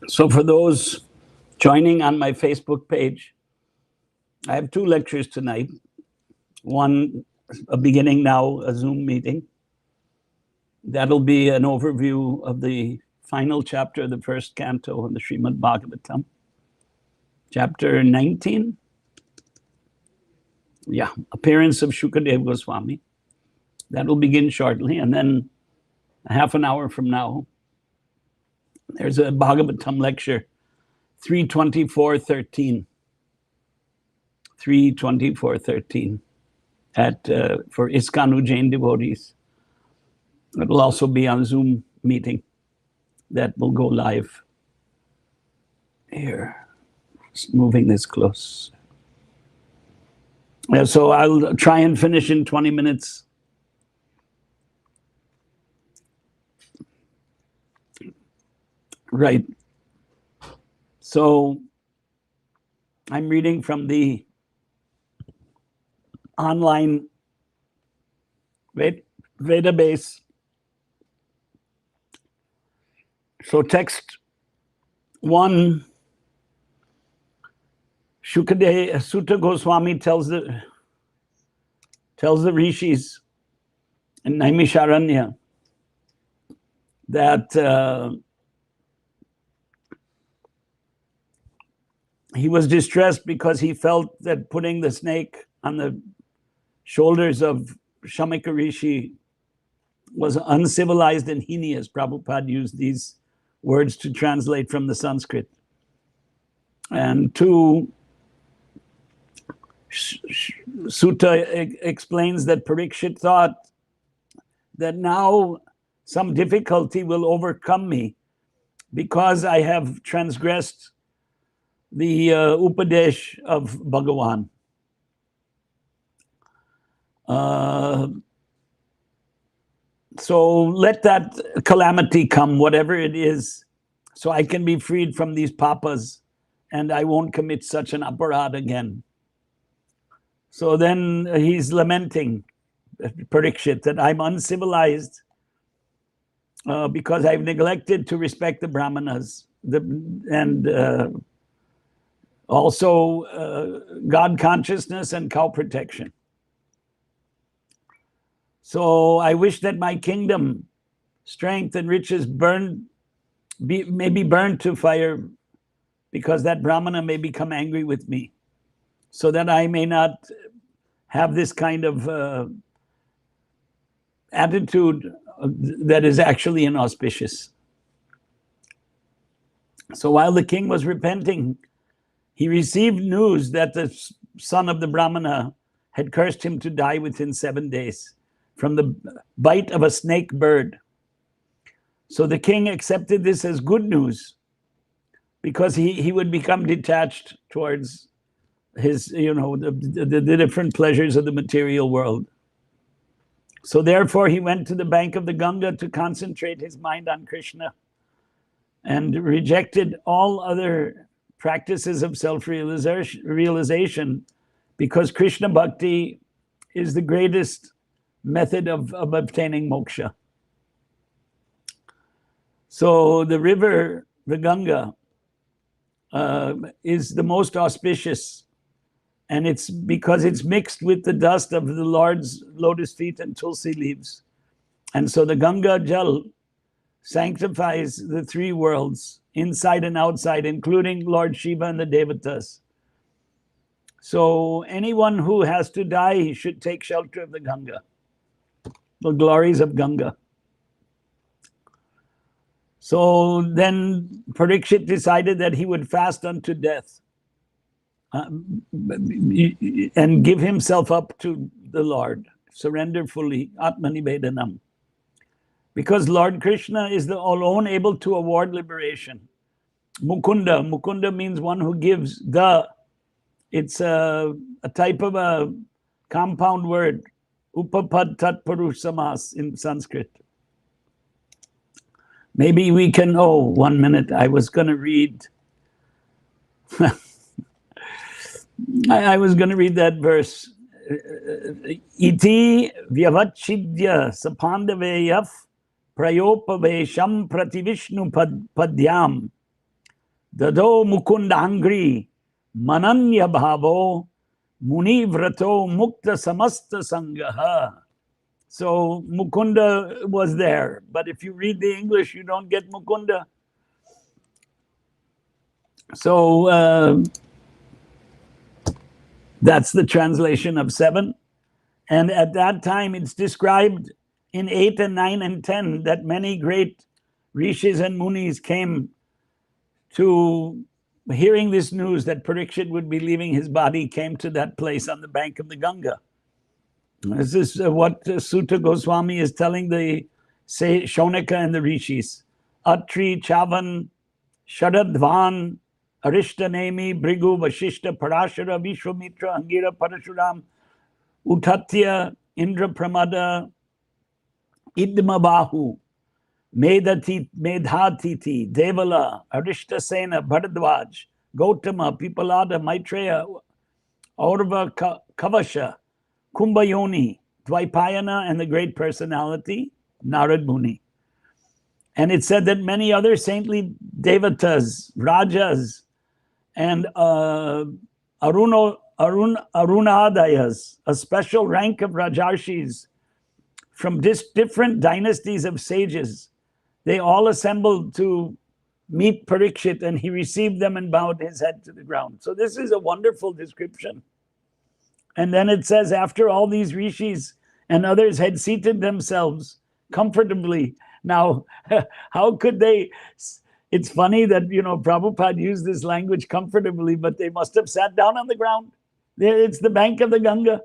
So for those joining on my Facebook page, I have 2 lectures tonight. One, beginning now, a Zoom meeting. That'll be an overview of the final chapter of the first canto in the Srimad Bhagavatam. Chapter 19. Yeah, appearance of Shukadev Goswami. That will begin shortly. And then half an hour from now, there's a Bhagavatam lecture, 324.13. 324.13 at for ISKCON Ujjain devotees. It will also be on Zoom meeting that will go live. Here, just moving this close. Yeah, so I'll try and finish in 20 minutes. Right. So I'm reading from the online database. So text 1, Shukadev Sutta Goswami tells the rishis in Naimisharanya that he was distressed because he felt that putting the snake on the shoulders of Shamika Rishi was uncivilized and heinous. Prabhupada used these words to translate from the Sanskrit. And 2, Sutta explains that Parikshit thought that now some difficulty will overcome me because I have transgressed the Upadesh of Bhagavan. So let that calamity come, whatever it is, so I can be freed from these papas and I won't commit such an aparad again. So then he's lamenting, Parikshit, that I'm uncivilized because I've neglected to respect the Brahmanas and also God consciousness and cow protection. So I wish that my kingdom, strength and riches may be burned to fire, because that Brahmana may become angry with me, so that I may not have this kind of attitude that is actually inauspicious. So while the king was repenting, he received news that the son of the Brahmana had cursed him to die within 7 days from the bite of a snake bird. So the king accepted this as good news, because he would become detached towards his, the different pleasures of the material world. So therefore he went to the bank of the Ganga to concentrate his mind on Krishna and rejected all other practices of self-realization, because Krishna Bhakti is the greatest method of obtaining moksha. So the river, the Ganga, is the most auspicious, and it's because it's mixed with the dust of the Lord's lotus feet and tulsi leaves. And so the Ganga Jal sanctifies the 3 worlds, inside and outside, including Lord Shiva and the Devatas. So anyone who has to die should take shelter of the Ganga, the glories of Ganga. So then Parikshit decided that he would fast unto death and give himself up to the Lord, surrender fully, Atmanivedanam. Because Lord Krishna is the alone able to award liberation. Mukunda means one who gives. It's a type of a compound word, upapad tat purush samas in Sanskrit. Maybe we can, 1 minute, I was going to read. I was going to read that verse. Iti vyavachidya sapandaveyaf prayopavesham prativishnu padyam Dado Mukundangri Mananya Bhavo Muni Vrato Mukta Samasta Sangaha. So Mukunda was there, but if you read the English, you don't get Mukunda. So that's the translation of 7. And at that time, it's described in 8 and 9 and 10 that many great rishis and munis came to, hearing this news that Parikshit would be leaving his body, came to that place on the bank of the Ganga. This is what Sutta Goswami is telling the Shaunika and the rishis. Atri, Chavan, Sharadvan, Arishtanemi, Brigu, Vashishta, Parashara, Vishwamitra, Angira, Parashuram, Utatya, Indra Pramada, Idmabahu, Medhatiti, Devala, Arishtasena, Bharadwaj, Gautama, Pipalada, Maitreya, Aurva, Kavasha, Kumbhayoni, Dvaipayana, and the great personality, Narad Muni. And it said that many other saintly devatas, rajas, and arunadayas, a special rank of rajarshis from different dynasties of sages, they all assembled to meet Parikshit, and he received them and bowed his head to the ground. So this is a wonderful description. And then it says, after all these rishis and others had seated themselves comfortably. Now, how could they? It's funny that, Prabhupada used this language comfortably, but they must have sat down on the ground. It's the bank of the Ganga.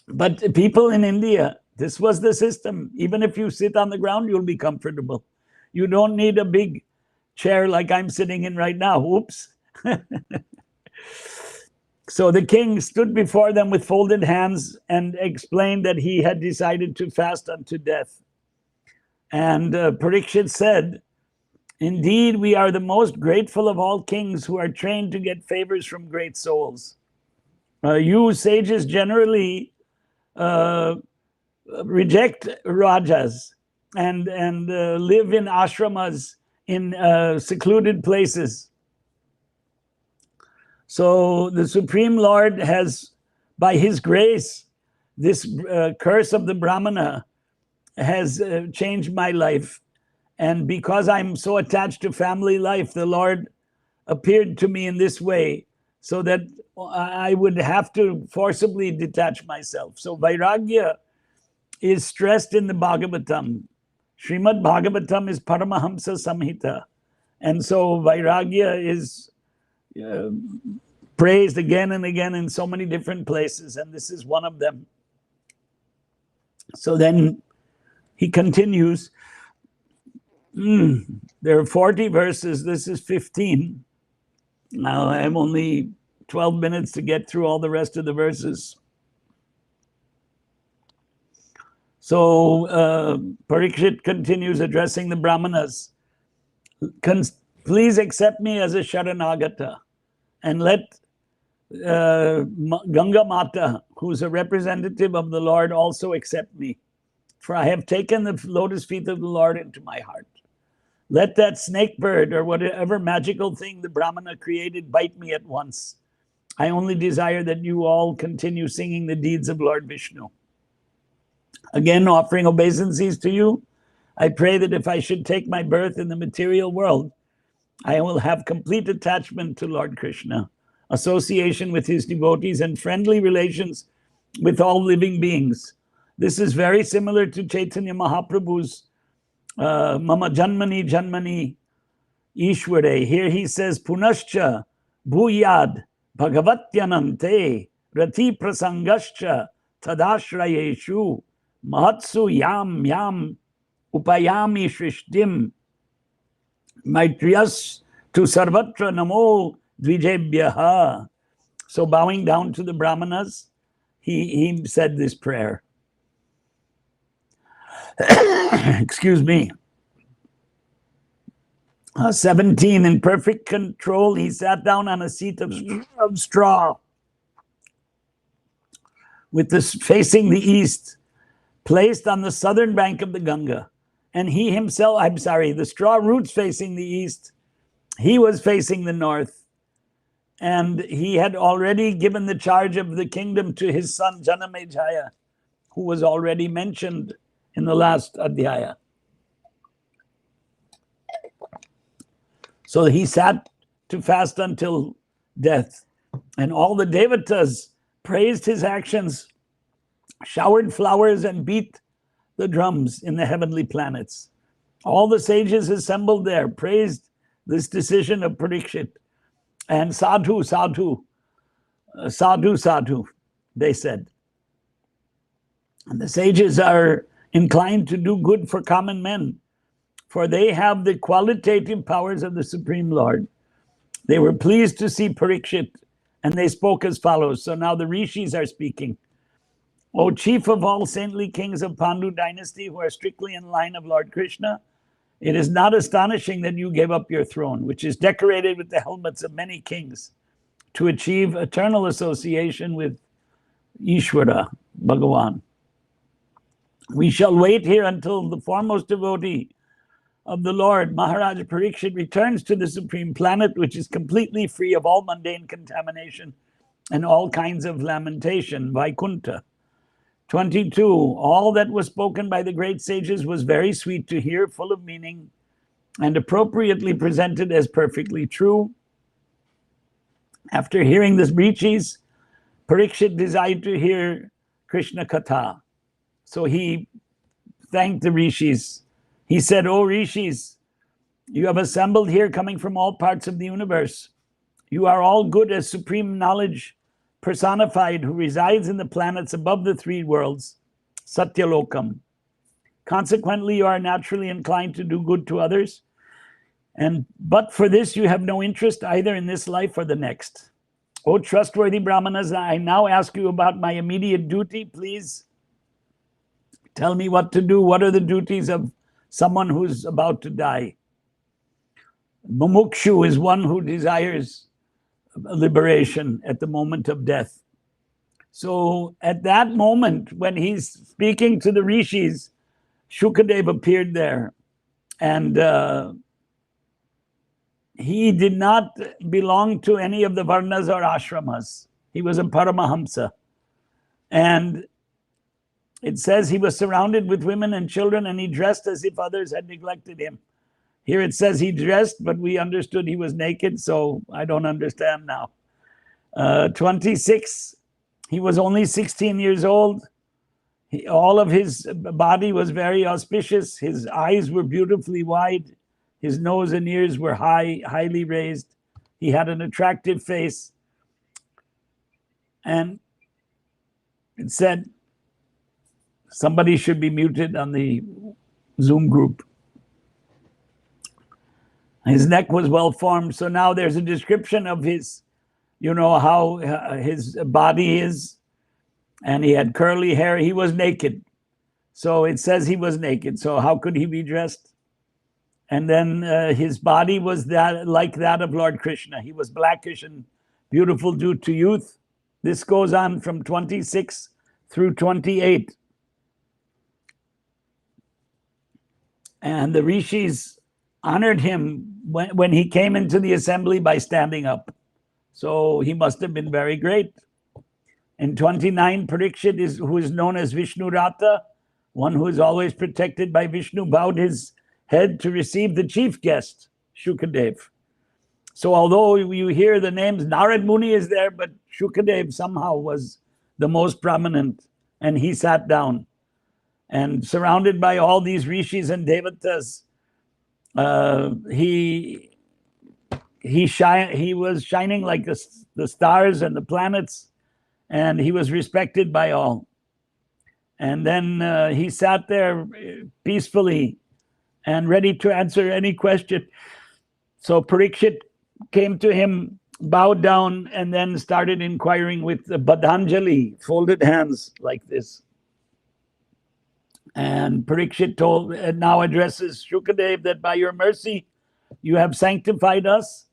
But people in India, this was the system. Even if you sit on the ground, you'll be comfortable. You don't need a big chair like I'm sitting in right now. Oops. So the king stood before them with folded hands and explained that he had decided to fast unto death. And Parikshit said, indeed, we are the most grateful of all kings who are trained to get favors from great souls. You sages generally reject rajas and live in ashramas in secluded places. So the Supreme Lord has, by his grace, this curse of the Brahmana has changed my life. And because I'm so attached to family life, the Lord appeared to me in this way so that I would have to forcibly detach myself. So Vairagya is stressed in the Bhagavatam. Srimad Bhagavatam is Paramahamsa Samhita. And so Vairagya is praised again and again in so many different places, and this is one of them. So then he continues. There are 40 verses. This is 15. Now I have only 12 minutes to get through all the rest of the verses. So Parikshit continues addressing the Brahmanas. Please accept me as a Sharanagata, and let Ganga Mata, who's a representative of the Lord, also accept me. For I have taken the lotus feet of the Lord into my heart. Let that snake bird or whatever magical thing the Brahmana created bite me at once. I only desire that you all continue singing the deeds of Lord Vishnu. Again, offering obeisances to you, I pray that if I should take my birth in the material world, I will have complete attachment to Lord Krishna, association with his devotees, and friendly relations with all living beings. This is very similar to Chaitanya Mahaprabhu's Mama Janmani Janmani Ishware. Here he says, Punascha Bhuyad Bhagavatyanante Rati Prasangascha Tadashrayeshu Mahatsu Yam Yam Upayami Shrishtim Maitriyas to Sarvatra Namo Dvijebhyaha. So bowing down to the Brahmanas, he said this prayer. Excuse me. 17, in perfect control, he sat down on a seat of straw with this facing the east, placed on the southern bank of the Ganga. And he himself, the straw roots facing the east, He was facing the north, and he had already given the charge of the kingdom to his son Janamejaya, who was already mentioned in the last adhyaya. So he sat to fast until death, and all the devatas praised his actions, showered flowers, and beat the drums in the heavenly planets. All the sages assembled there praised this decision of Parikshit. And sadhu, sadhu, sadhu, sadhu, they said. And the sages are inclined to do good for common men, for they have the qualitative powers of the Supreme Lord. They were pleased to see Parikshit, and they spoke as follows. So now the rishis are speaking. O chief of all saintly kings of Pandu dynasty who are strictly in line of Lord Krishna, it is not astonishing that you gave up your throne, which is decorated with the helmets of many kings, to achieve eternal association with Ishvara, Bhagavan. We shall wait here until the foremost devotee of the Lord, Maharaja Parikshit, returns to the supreme planet, which is completely free of all mundane contamination and all kinds of lamentation, Vaikuntha. 22. All that was spoken by the great sages was very sweet to hear, full of meaning, and appropriately presented as perfectly true. After hearing the rishis, Parikshit desired to hear Krishna Katha. So he thanked the rishis. He said, O rishis, you have assembled here coming from all parts of the universe. You are all good as supreme knowledge personified who resides in the planets above the three worlds, Satyalokam. Consequently, you are naturally inclined to do good to others. But for this, you have no interest either in this life or the next. O trustworthy Brahmanas, I now ask you about my immediate duty. Please tell me what to do. What are the duties of someone who's about to die? Mumukshu is one who desires liberation at the moment of death. So at that moment, when he's speaking to the rishis, Shukadev appeared there. And he did not belong to any of the varnas or ashramas. He was a Paramahamsa. And it says he was surrounded with women and children, and he dressed as if others had neglected him. Here it says he dressed, but we understood he was naked, so I don't understand now. 26, he was only 16 years old. All of his body was very auspicious. His eyes were beautifully wide. His nose and ears were highly raised. He had an attractive face. And it said, somebody should be muted on the Zoom group. His neck was well formed. So now there's a description of his, how his body is. And he had curly hair. He was naked. So it says he was naked. So how could he be dressed? And then his body was like that of Lord Krishna. He was blackish and beautiful due to youth. This goes on from 26 through 28. And the rishis honored him when he came into the assembly by standing up. So he must have been very great. In 29, Parikshit, who is known as Vishnu Rata, one who is always protected by Vishnu, bowed his head to receive the chief guest, Shukadev. So although you hear the names, Narad Muni is there, but Shukadev somehow was the most prominent, and he sat down. And surrounded by all these rishis and devatas, he was shining like the stars and the planets, and he was respected by all. And then he sat there peacefully and ready to answer any question. So Parikshit came to him, bowed down, and then started inquiring with the Badhanjali, folded hands like this. And Parikshit now addresses Shukadev that by your mercy, you have sanctified us,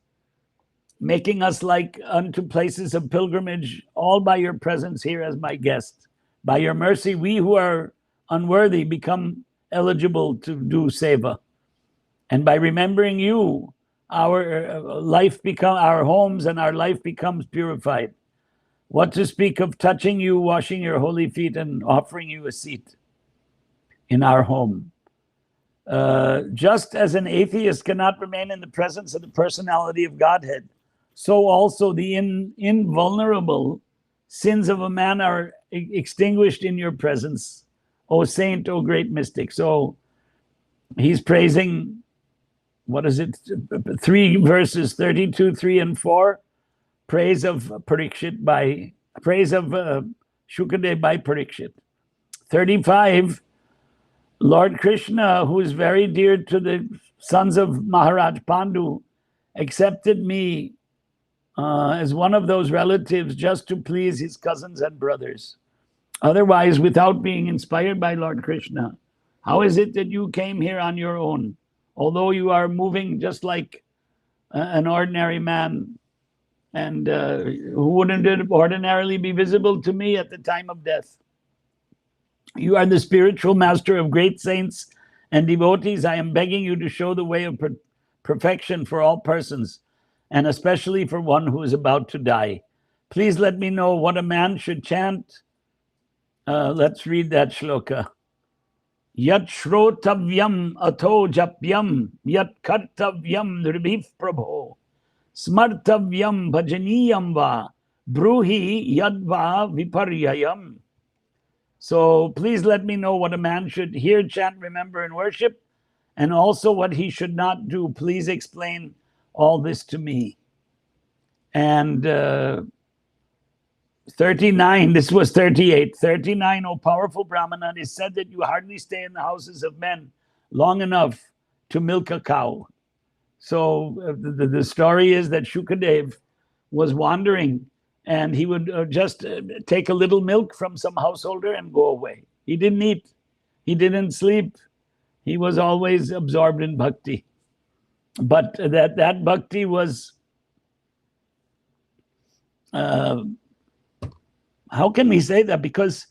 making us like unto places of pilgrimage, all by your presence here as my guest. By your mercy, we who are unworthy become eligible to do seva. And by remembering you, our homes and our life becomes purified. What to speak of touching you, washing your holy feet, and offering you a seat in our home. Just as an atheist cannot remain in the presence of the personality of Godhead, so also the invulnerable sins of a man are extinguished in your presence, O saint, O great mystic. So he's praising, what is it? 3 verses, 32, 3 and 4. Praise of Parikshit praise of Shukadev by Parikshit. 35, Lord Krishna, who is very dear to the sons of Maharaj Pandu, accepted me as one of those relatives just to please his cousins and brothers. Otherwise, without being inspired by Lord Krishna, how is it that you came here on your own? Although you are moving just like an ordinary man, and who wouldn't ordinarily be visible to me at the time of death. You are the spiritual master of great saints and devotees. I am begging you to show the way of perfection for all persons, and especially for one who is about to die. Please let me know what a man should chant. Let's read that shloka. Yat shrotavyam ato japyam yat kartavyam nirbhif prabho smartavyam bhajaniyam va bruhi yadva viparyayam. So please let me know what a man should hear, chant, remember, and worship, and also what he should not do. Please explain all this to me. And 39, this was 38. 39, O powerful Brahmana, it is said that you hardly stay in the houses of men long enough to milk a cow. So the story is that Shukadev was wandering, and he would just take a little milk from some householder and go away. He didn't eat. He didn't sleep. He was always absorbed in bhakti. But that bhakti was, how can we say that? Because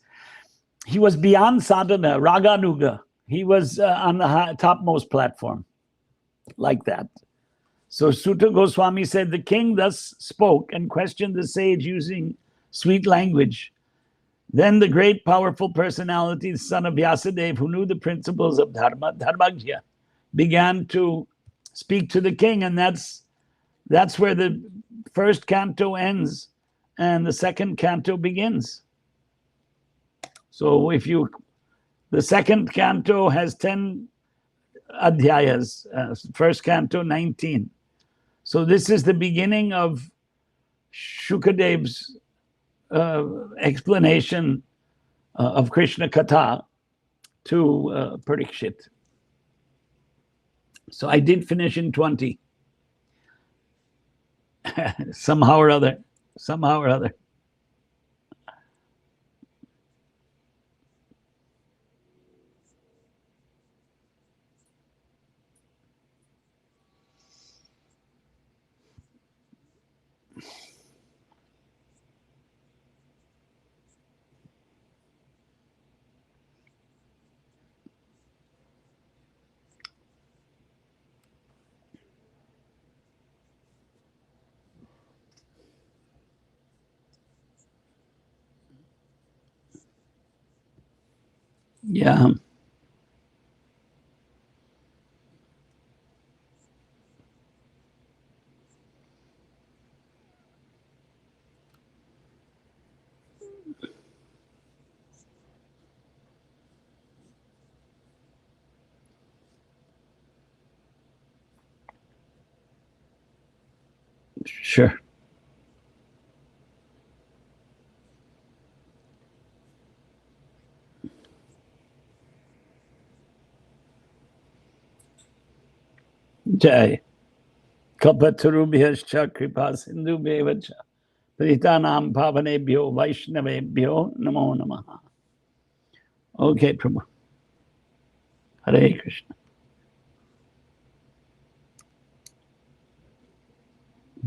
he was beyond sadhana, raganuga. He was on the topmost platform, like that. So Sutta Goswami said, the king thus spoke and questioned the sage using sweet language. Then the great powerful personality, the son of Vyasadeva, who knew the principles of dharma, dharmagya, began to speak to the king. And that's where the first canto ends and the second canto begins. So the second canto has 10 adhyayas, first canto 19. So this is the beginning of Shukadev's explanation of Krishna Katha to Parikshit. So I did finish in 20. Somehow or other. Yeah. Sure. Jai. Kalpatarubhyascha kripa sindhubheva cha Paritanam pavanebhyo vaishnavebhyo namo namaha. Okay, Prabhu. Hare Krishna.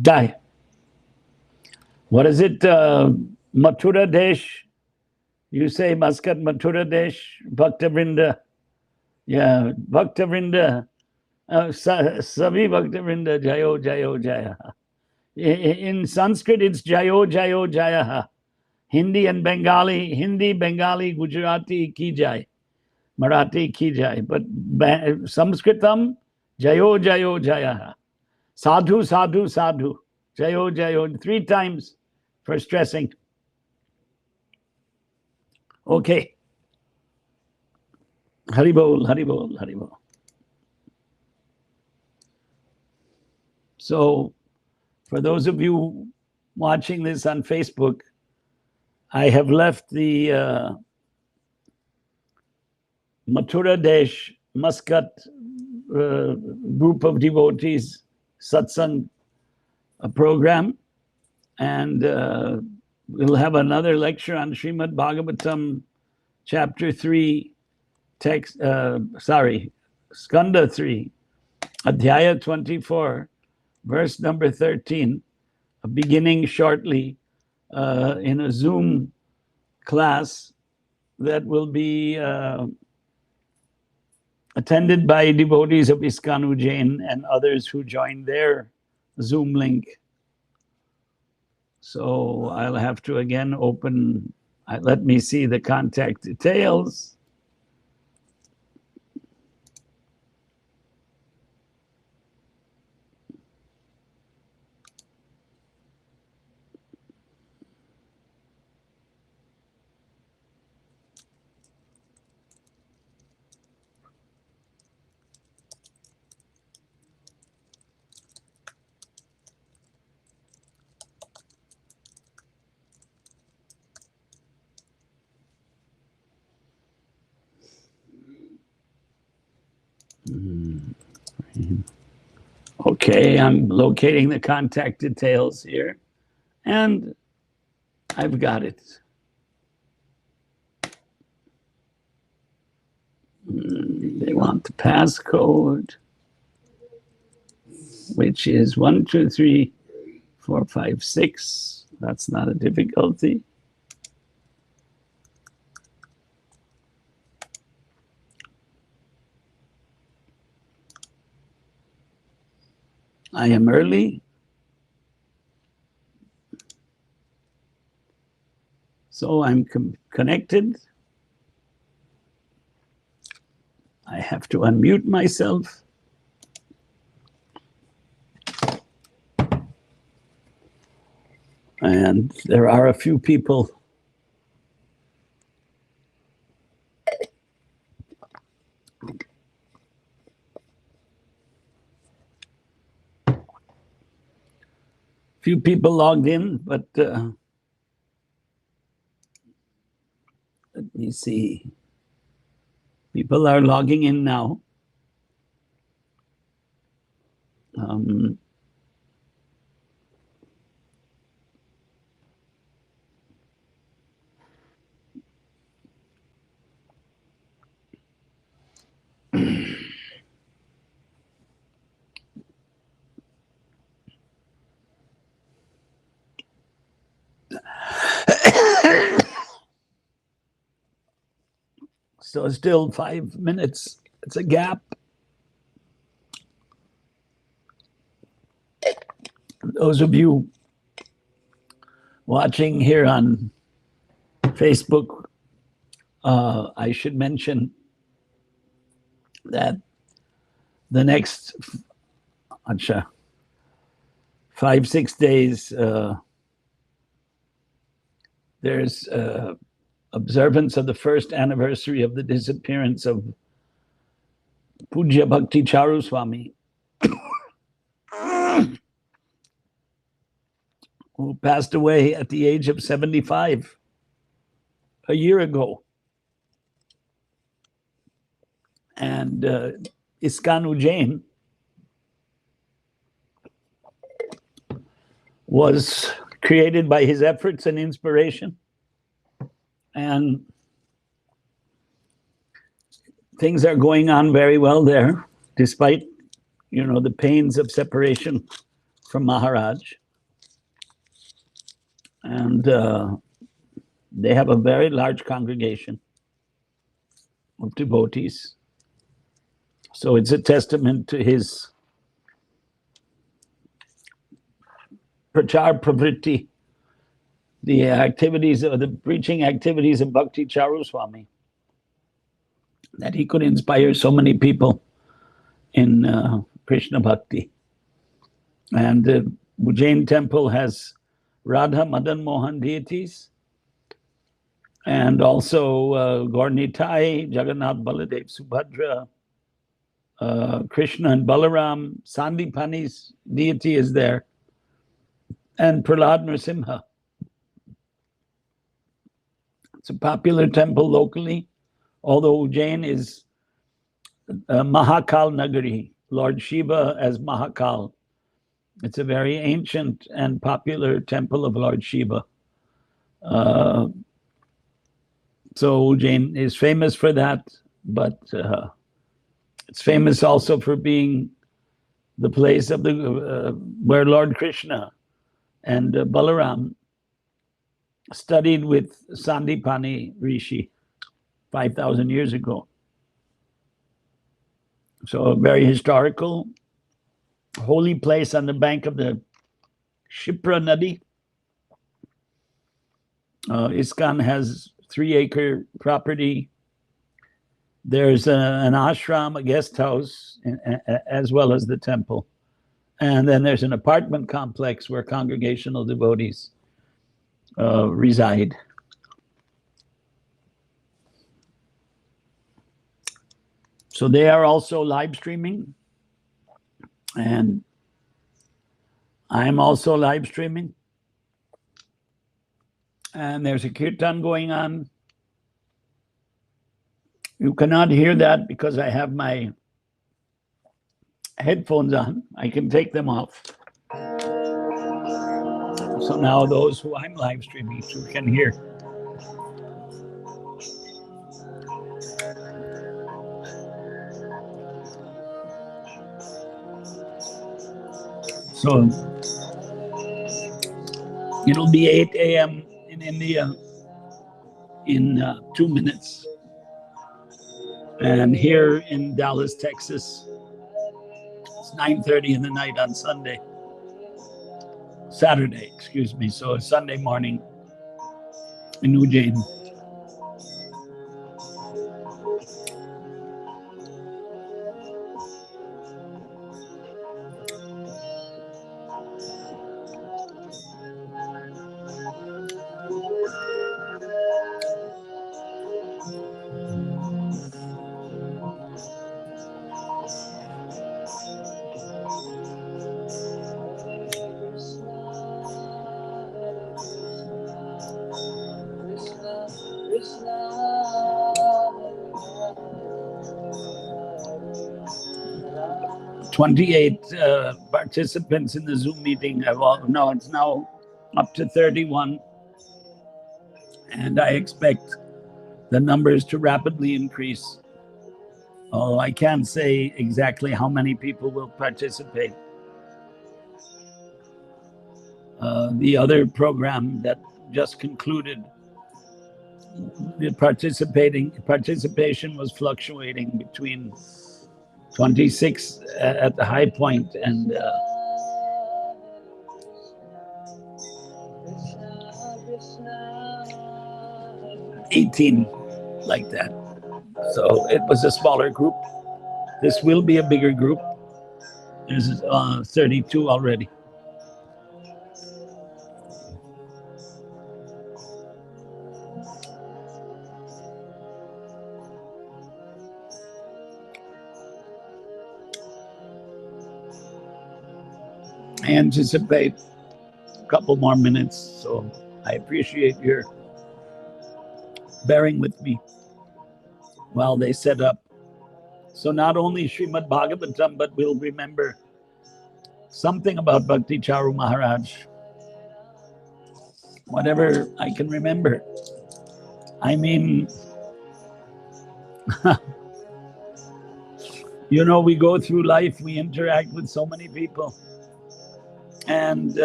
Jai. What is it? Mathura Desh. You say Muscat Mathura Desh, Bhakta Vrinda. Yeah, Bhakta Vrinda Savi Bhaktivinoda Jayo Jayo Jaya. In Sanskrit, it's Jayo Jayo Jaya. Hindi and Bengali, Hindi, Bengali, Gujarati, Ki Jai. Marathi, Ki Jai. But Sanskritam, Jayo Jayo Jaya. Sadhu, sadhu, sadhu. Jayo Jayo. 3 times for stressing. Okay. Haribol, Haribol, Haribol. So, for those of you watching this on Facebook, I have left the Mathura Desh Muscat group of devotees satsang program, and we'll have another lecture on Srimad Bhagavatam, chapter 3, Skanda 3, Adhyaya 24, verse number 13, beginning shortly in a Zoom class that will be attended by devotees of ISKCON Ujjain and others who join their Zoom link. So I'll have to again open, let me see the contact details. Okay, I'm locating the contact details here, and I've got it. They want the passcode, which is 123456. That's not a difficulty. I am early, so I'm connected. I have to unmute myself. And there are a few people logged in, but let me see. People are logging in now. So still 5 minutes. It's a gap. Those of you watching here on Facebook, I should mention that the next 5-6 days, there's observance of the first anniversary of the disappearance of Pujya Bhakti Charu Swami, who passed away at the age of 75 a year ago. And ISKCON Ujjain was created by his efforts and inspiration. And things are going on very well there, despite, the pains of separation from Maharaj. And they have a very large congregation of devotees. So it's a testament to his prachar pravritti, the activities of the preaching activities of Bhakti Charu Swami, that he could inspire so many people in Krishna Bhakti. And the Ujjain temple has Radha Madan Mohan deities, and also Gaur-Nitai, Jagannath Baladev Subhadra, Krishna and Balaram. Sandipani's deity is there, and Prahlad Nrsimha. It's a popular temple locally, although Ujjain is Mahakal Nagari, Lord Shiva as Mahakal. It's a very ancient and popular temple of Lord Shiva. So Ujjain is famous for that, but it's famous also for being the place of the where Lord Krishna and Balaram studied with Sandipani Rishi 5,000 years ago. So a very historical, holy place on the bank of the Shipra Nadi. ISKCON has 3-acre property. There's an ashram, a guest house, as well as the temple. And then there's an apartment complex where congregational devotees reside. So they are also live streaming, and I'm also live streaming. And there's a kirtan going on. You cannot hear that because I have my headphones on. I can take them off. So now those who I'm live streaming to can hear. So it'll be 8 a.m. in India in 2 minutes. And here in Dallas, Texas, it's 9:30 in the night on Saturday, excuse me. So it's Sunday morning in Ujjain. Twenty-eight participants in the Zoom meeting. No, it's now up to 31. And I expect the numbers to rapidly increase. Although I can't say exactly how many people will participate. The other program that just concluded, the participation was fluctuating between 26 at the high point and 18, like that. So it was a smaller group. This will be a bigger group. There's 32 already. I anticipate a couple more minutes, so I appreciate your bearing with me while they set up. So not only Srimad Bhagavatam, but we'll remember something about Bhakti Charu Maharaj. Whatever I can remember. I mean, you know, we go through life, we interact with so many people. And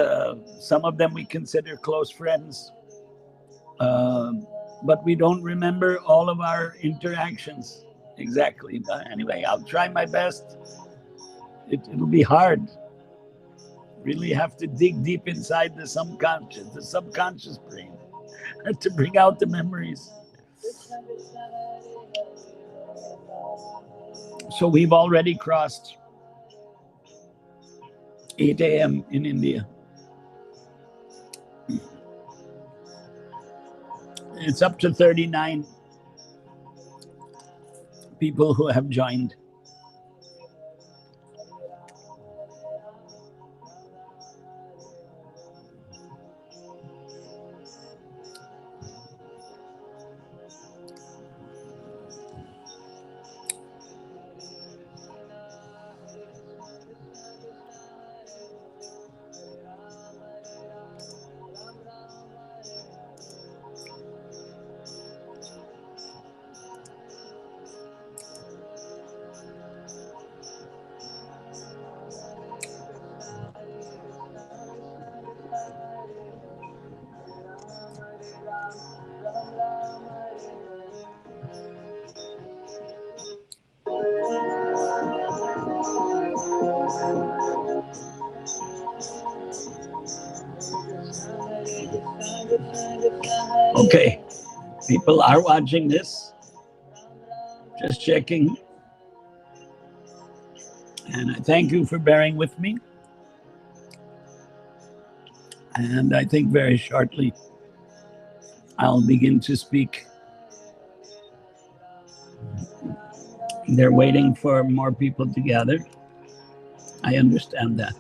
some of them we consider close friends. But we don't remember all of our interactions. Exactly. But anyway, I'll try my best. It'll be hard. Really have to dig deep inside the subconscious brain, to bring out the memories. So we've already crossed 8 a.m. in India. It's up to 39 people who have joined. Okay, people are watching this. Just checking. And I thank you for bearing with me. And I think very shortly I'll begin to speak. They're waiting for more people to gather. I understand that.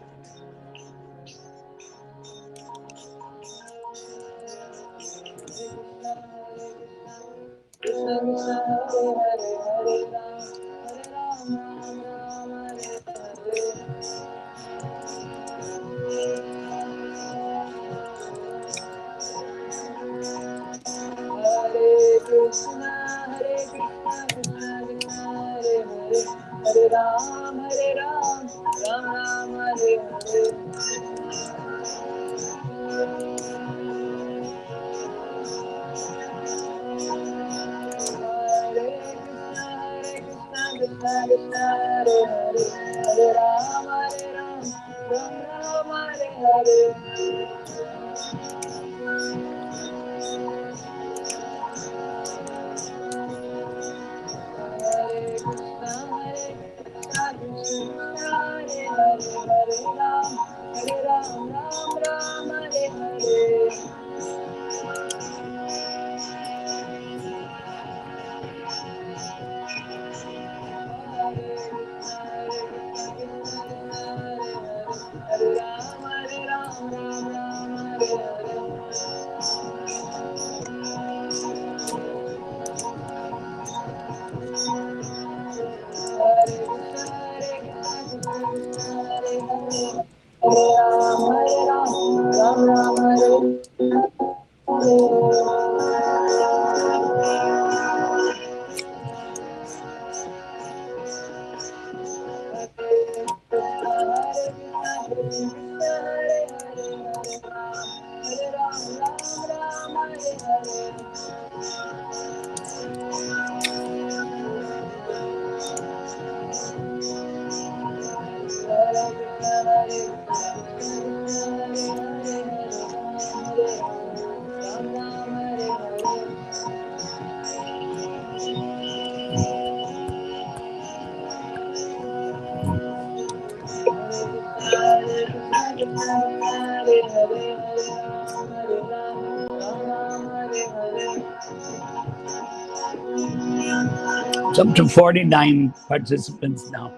It's up to 49 participants now.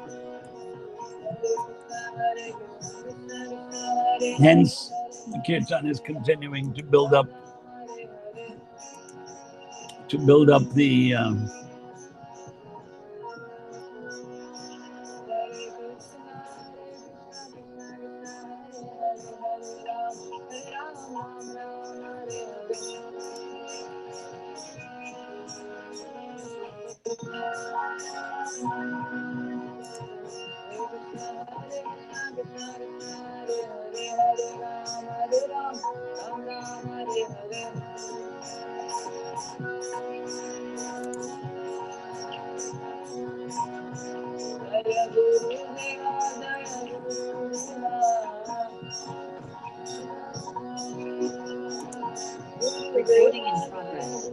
Hence, the kirtan is continuing to build up the Recording in progress.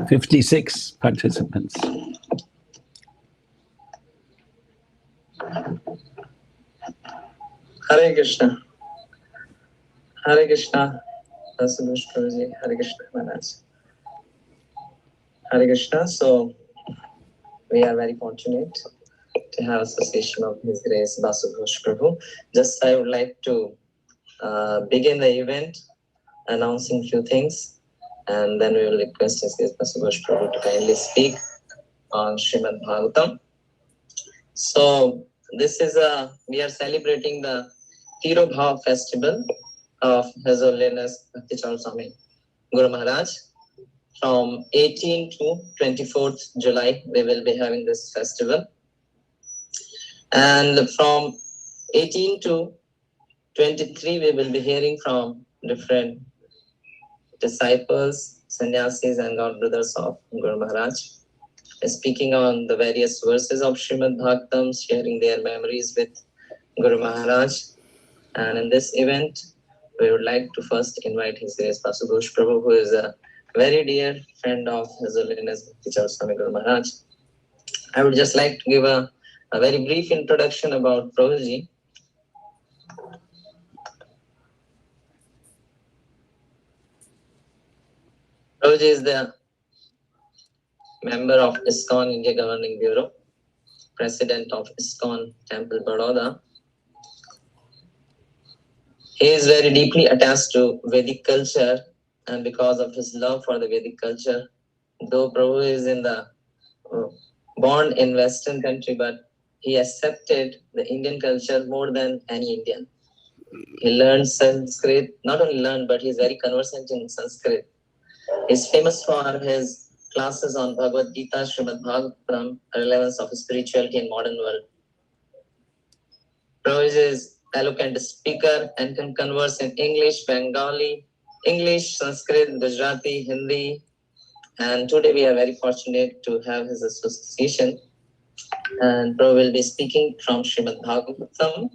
"56 participants." Hare Krishna. Hare Krishna. Hare Krishna Maharaj. Hare Krishna. So we are very fortunate to have association of His Grace Vasubhosh Prabhu. Just I would like to begin the event announcing few things, and then we will request His Grace Vasubhosh Prabhu to kindly speak on Srimad Bhagavatam. So this is we are celebrating the Tiro Bhav festival of His Holiness Bhakti Charan Swami Guru Maharaj. From 18 to 24th July, we will be having this festival. And from 18 to 23, we will be hearing from different disciples, sannyasis, and god brothers of Guru Maharaj, speaking on the various verses of Srimad Bhagavatam, sharing their memories with Guru Maharaj. And in this event, we would like to first invite His Grace Vasubhosh Prabhu, who is a very dear friend of His Holiness Bhakti Charan Swami Guru Maharaj. I would just like to give a very brief introduction about Prabhuji. Prabhuji is the member of ISKCON India Governing Bureau, president of ISKCON Temple Baroda. He is very deeply attached to Vedic culture, and because of his love for the Vedic culture, though Prabhu is in the born in Western country, but he accepted the Indian culture more than any Indian. He learned Sanskrit, not only learned, but he's very conversant in Sanskrit. He's famous for his classes on Bhagavad Gita, Srimad Bhagavatam, relevance of spirituality in modern world. Prabhu is eloquent speaker and can converse in English, Bengali, English, Sanskrit, Gujarati, Hindi. And today we are very fortunate to have his association. And Prabhu will be speaking from Srimad Bhagavatam,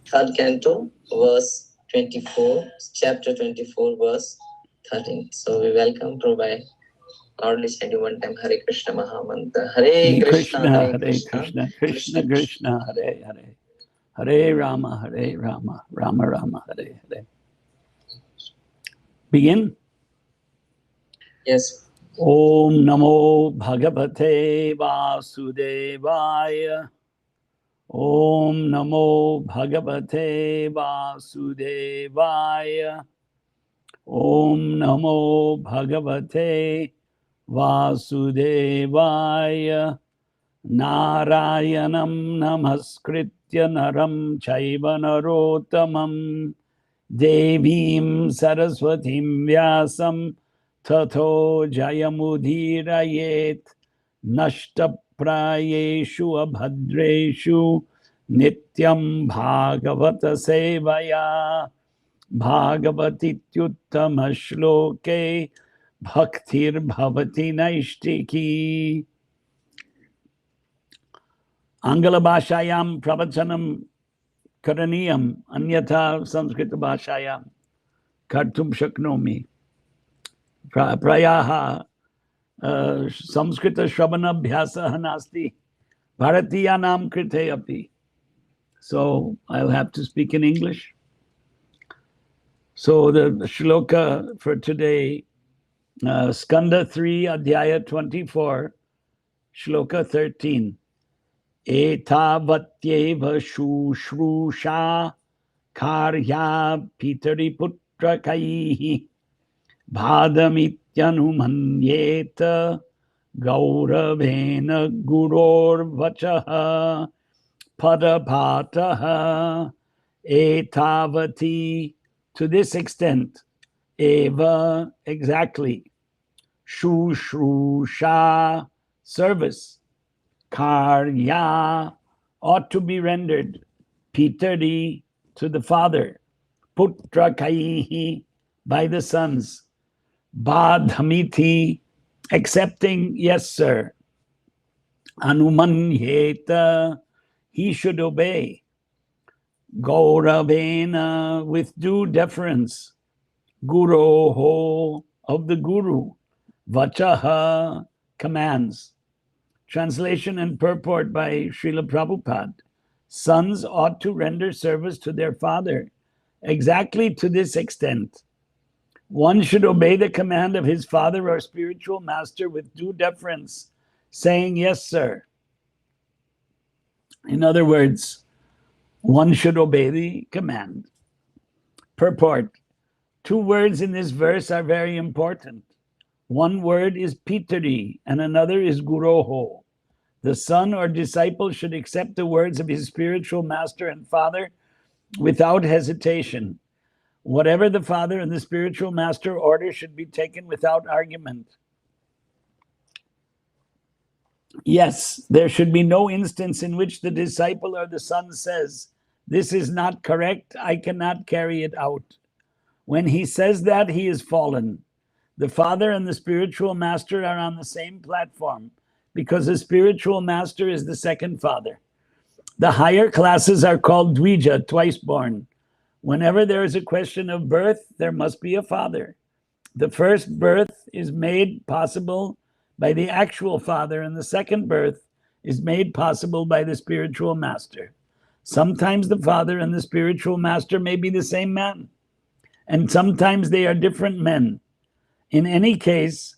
3rd canto, verse 24, chapter 24, verse 13. So we welcome Prabhu by loudly chanting one time Hare Krishna Mahamantra. Hare Krishna, Hare Krishna, Krishna Krishna, Hare Hare. Hare Rama, Rama Rama, Hare Hare. Begin? Yes. Om Namo Bhagavate Vasudevaya. Om Namo Bhagavate Vasudevaya. Om Namo Bhagavate Vasudevaya. Narayanam Namaskritya Naram Chaiva Narottamam Devim Saraswatim Vyasam Tato Jayamudirayet Nashtaprayeshu Abhadreshu Nityam Bhagavata Sevaya Bhagavatityuttama Shloke Bhaktir Bhavati Naishtiki. Angala Bhashayam Pravachanam Karaniyam Anyatha Sanskrit Bhashayam Kartum Shaknomi. Prayaha Samskrita Shravana Bhyasaha Nasti Bharatiyanam krite api. So I'll have to speak in English. So the shloka for today, Skanda 3, Adhyaya 24, shloka 13. Etavatyeva shushrusha karya pitari putrakaihi bhadamityanumanyeta gauravena gurorvachaha padapataha etavati, to this extent, eva, exactly, shushrusha, service, karya, ought to be rendered, pitari, to the father, putra kaihi, by the sons, badhamiti, accepting, yes sir, anumanyeta, he should obey, gauravena, with due deference, guroho, of the guru, vachaha, commands. Translation and purport by Srila Prabhupada. Sons ought to render service to their father exactly to this extent. One should obey the command of his father or spiritual master with due deference, saying, yes, sir. In other words, one should obey the command. Purport. Two words in this verse are very important. One word is pitari and another is guroho. The son or disciple should accept the words of his spiritual master and father without hesitation. Whatever the father and the spiritual master order should be taken without argument. Yes, there should be no instance in which the disciple or the son says, this is not correct, I cannot carry it out. When he says that, he is fallen. The father and the spiritual master are on the same platform because the spiritual master is the second father. The higher classes are called dvija, twice born. Whenever there is a question of birth, there must be a father. The first birth is made possible by the actual father, and the second birth is made possible by the spiritual master. Sometimes the father and the spiritual master may be the same man, and sometimes they are different men. In any case,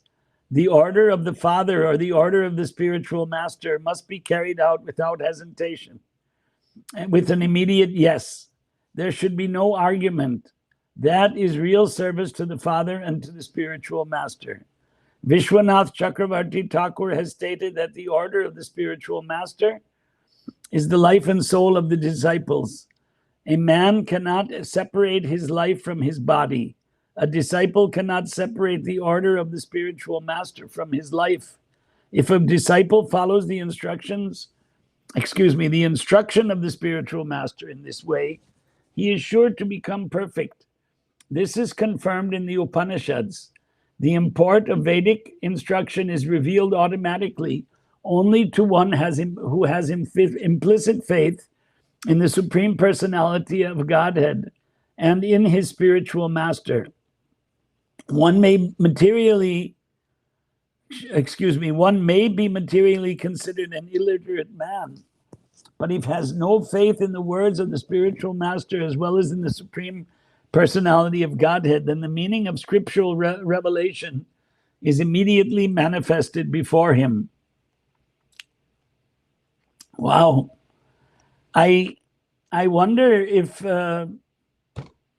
the order of the father or the order of the spiritual master must be carried out without hesitation and with an immediate yes. There should be no argument. That is real service to the father and to the spiritual master. Vishwanath Chakravarti Thakur has stated that the order of the spiritual master is the life and soul of the disciples. A man cannot separate his life from his body. A disciple cannot separate the order of the spiritual master from his life. If a disciple follows the instruction of the spiritual master in this way, he is sure to become perfect. This is confirmed in the Upanishads. The import of Vedic instruction is revealed automatically only to one who has implicit faith in the Supreme Personality of Godhead and in his spiritual master. One may be materially considered an illiterate man, but if he has no faith in the words of the spiritual master as well as in the Supreme Personality of Godhead, then the meaning of scriptural revelation is immediately manifested before him. Wow. I wonder if,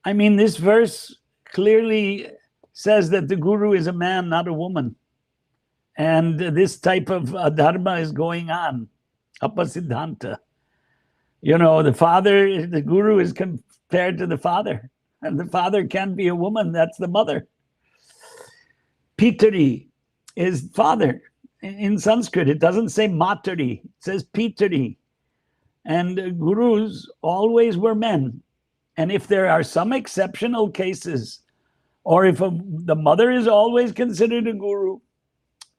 this verse clearly says that the guru is a man, not a woman. And this type of dharma is going on, apasiddhanta. The guru is compared to the father. And the father can't be a woman, that's the mother. Pitari is father. In Sanskrit, it doesn't say matari, it says pitari. And gurus always were men. And if there are some exceptional cases, or if the mother is always considered a guru,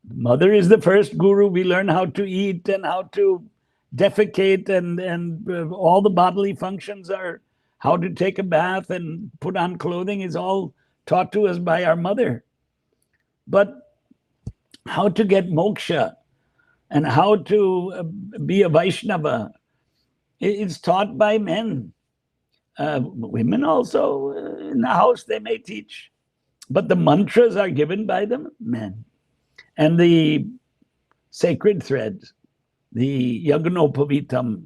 the mother is the first guru. We learn how to eat and how to defecate, and all the bodily functions are how to take a bath and put on clothing is all taught to us by our mother. But how to get moksha, and how to be a Vaishnava. It's taught by men. Women also in the house, they may teach. But the mantras are given by the men. And the sacred threads, the Yagnopavitam.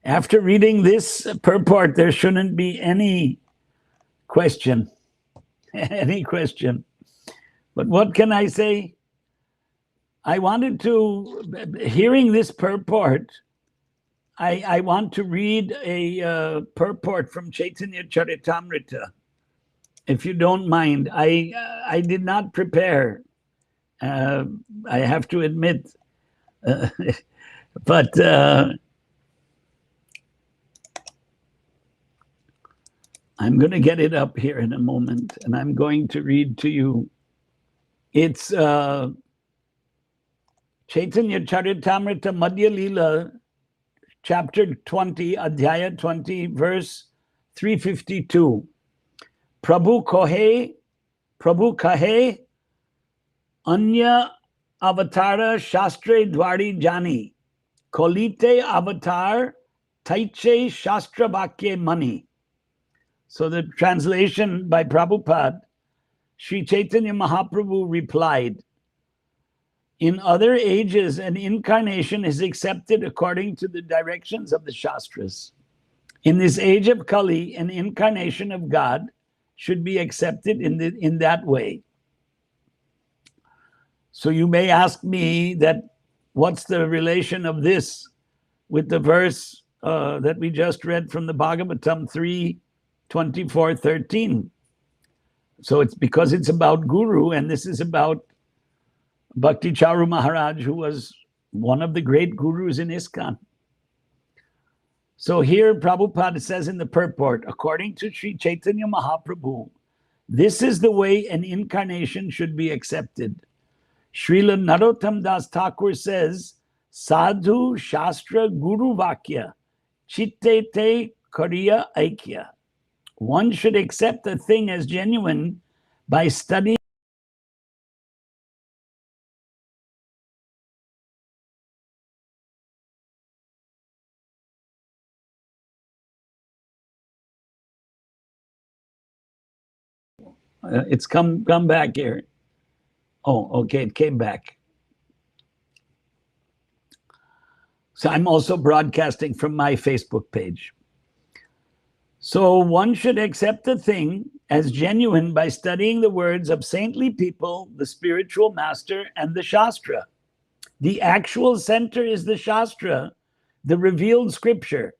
After reading this purport, there shouldn't be any question. Any question. But what can I say? I wanted to, hearing this purport, I want to read a purport from Chaitanya Charitamrita. If you don't mind, I did not prepare. I have to admit, but I'm going to get it up here in a moment, and I'm going to read to you. It's Chaitanya Charitamrita Madhya Leela, chapter 20, Adhyaya 20, verse 352. Prabhu kahe, anya avatara shastre dwari jani, kolite avatar taiche shastra vakye mani. So the translation by Prabhupada, Sri Chaitanya Mahaprabhu replied, in other ages, an incarnation is accepted according to the directions of the Shastras. In this age of Kali, an incarnation of God should be accepted in that way. So you may ask me that what's the relation of this with the verse that we just read from the Bhagavatam 3:24-13. So it's because it's about Guru, and this is about Bhakti Charu Maharaj, who was one of the great gurus in ISKCON. So here Prabhupada says in the purport, according to Sri Chaitanya Mahaprabhu, this is the way an incarnation should be accepted. Srila Narottam Das Thakur says, Sadhu Shastra Guru Vakya, Chitte Te Kariya Aikya. One should accept a thing as genuine by studying. It's come back here. Oh, okay, it came back. So I'm also broadcasting from my Facebook page. So one should accept a thing as genuine by studying the words of saintly people, the spiritual master, and the Shastra. The actual center is the Shastra, the revealed scripture.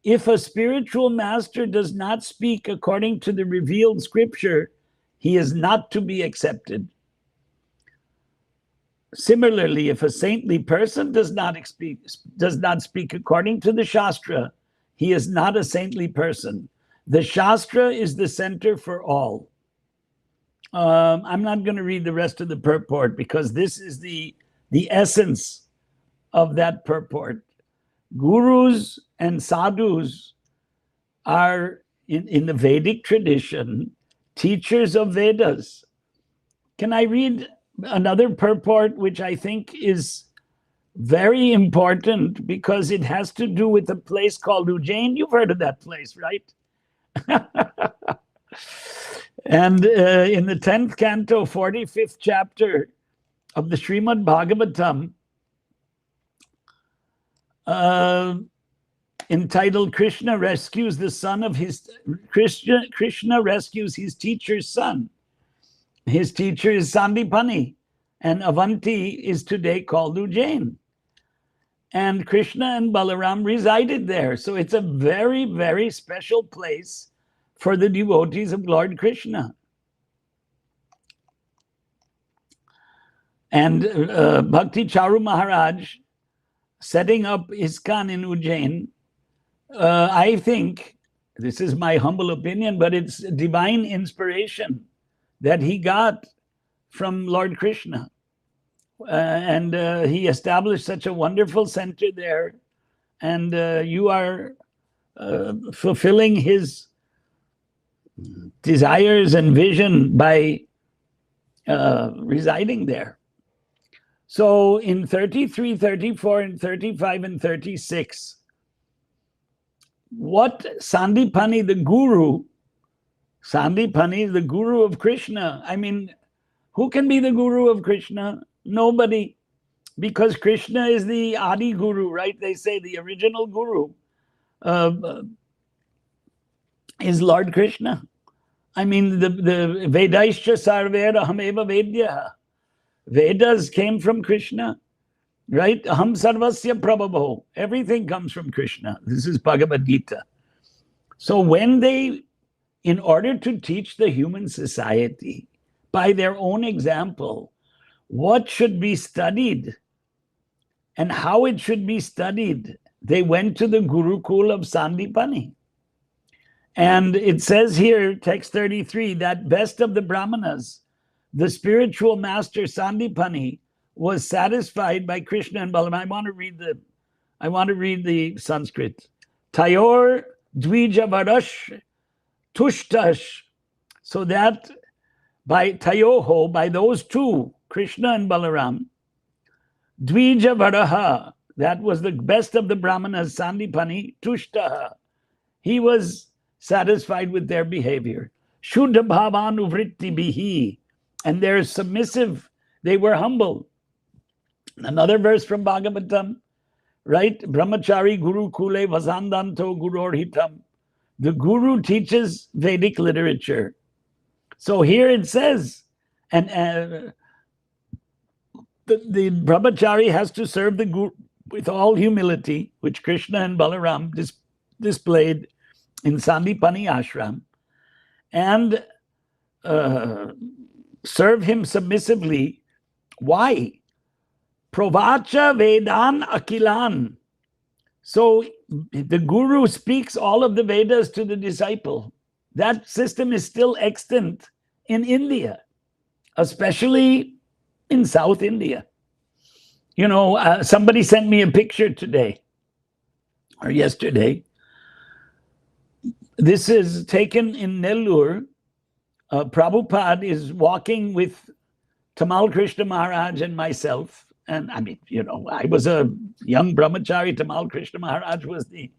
If a spiritual master does not speak according to the revealed scripture, he is not to be accepted. Similarly, if a saintly person does not speak according to the Shastra, he is not a saintly person. The Shastra is the center for all. I'm not going to read the rest of the purport because this is the essence of that purport. Gurus and sadhus are, in the Vedic tradition, teachers of Vedas. Can I read another purport which I think is very important because it has to do with a place called Ujjain? You've heard of that place, right? And in the 10th canto, 45th chapter of the Srimad Bhagavatam, entitled Krishna rescues the son of his Krishna rescues his teacher's son. His teacher is Sandipani, and Avanti is today called Ujjain. And Krishna and Balaram resided there. So it's a very, very special place for the devotees of Lord Krishna. And Bhakti Charu Maharaj setting up ISKCON in Ujjain, I think, this is my humble opinion, but it's divine inspiration that he got from Lord Krishna. And he established such a wonderful center there. And you are fulfilling his desires and vision by residing there. So in 33, 34, and 35, and 36, what Sandipani, the guru of Krishna. I mean, who can be the guru of Krishna? Nobody. Because Krishna is the Adi Guru, right? They say the original guru is Lord Krishna. I mean, the Vedaischa Sarvera Hameva Vedya. Vedas came from Krishna, right? Aham Sarvasya Prabhavo. Everything comes from Krishna. This is Bhagavad Gita. So when they, in order to teach the human society by their own example, what should be studied and how it should be studied, they went to the Gurukul of Sandipani. And it says here, text 33, that best of the Brahmanas, the spiritual master Sandipani, was satisfied by Krishna and Balaram. I want to read the Sanskrit. Tayor Dvija Varash Tushtash. So that by Tayoho, by those two, Krishna and Balaram, Dvija Varaha, that was the best of the Brahmanas, Sandipani, Tushtaha. He was satisfied with their behavior. Shuddha bhavanuvritti bihi. And they're submissive. They were humble. Another verse from Bhagavatam, right? Brahmachari Guru Kule Vasandanto Gurorhitam. The Guru teaches Vedic literature. So here it says, and the Brahmachari has to serve the Guru with all humility, which Krishna and Balaram displayed in Sandipani Ashram, and serve him submissively. Why? Provacha Vedan Akilan. So the Guru speaks all of the Vedas to the disciple. That system is still extant in India, especially in South India. You know, somebody sent me a picture today or yesterday. This is taken in Nellore. Prabhupada is walking with Tamal Krishna Maharaj and myself. And I mean, you know, I was a young brahmachari. Tamal Krishna Maharaj was the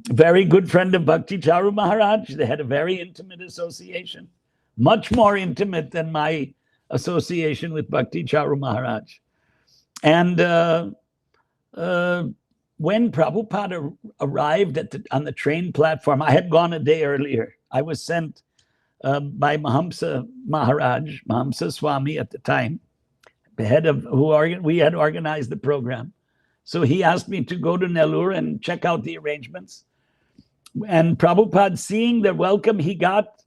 very good friend of Bhakti Charu Maharaj. They had a very intimate association, much more intimate than my association with Bhakti Charu Maharaj. And when Prabhupada arrived on the train platform, I had gone a day earlier. I was sent by Mahamsa Maharaj, Mahamsa Swami at the time, the head of we had organized the program. So he asked me to go to Nellore and check out the arrangements. And Prabhupada, seeing the welcome he got,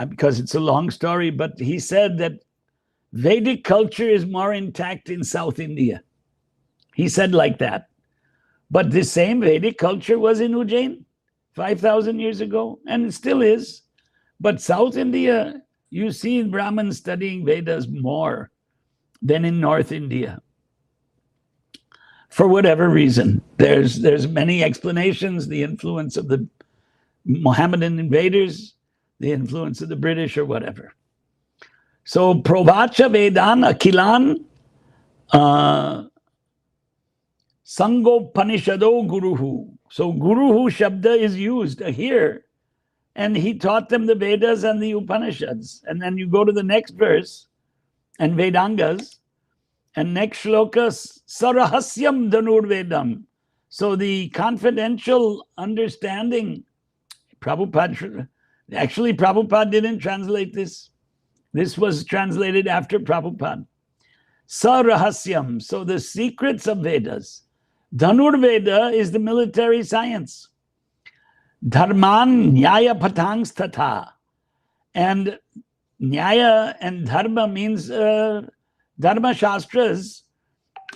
because it's a long story, but he said that Vedic culture is more intact in South India. He said like that. But the same Vedic culture was in Ujjain 5,000 years ago, and it still is. But South India, you see Brahmins studying Vedas more than in North India. For whatever reason, there's many explanations, the influence of the Mohammedan invaders, the influence of the British or whatever. So Provacha Vedan Akilan Sango Panishado Guruhu. So Guruhu Shabda is used here. And he taught them the Vedas and the Upanishads. And then you go to the next verse, and Vedangas, and next shloka, Sarahasyam Dhanur Vedam. So the confidential understanding, Prabhupada didn't translate this. This was translated after Prabhupada. Sarahasyam, so the secrets of Vedas. Dhanur Veda is the military science. Dharman Nyaya Patangs Tatha. And Nyaya and Dharma means Dharma Shastras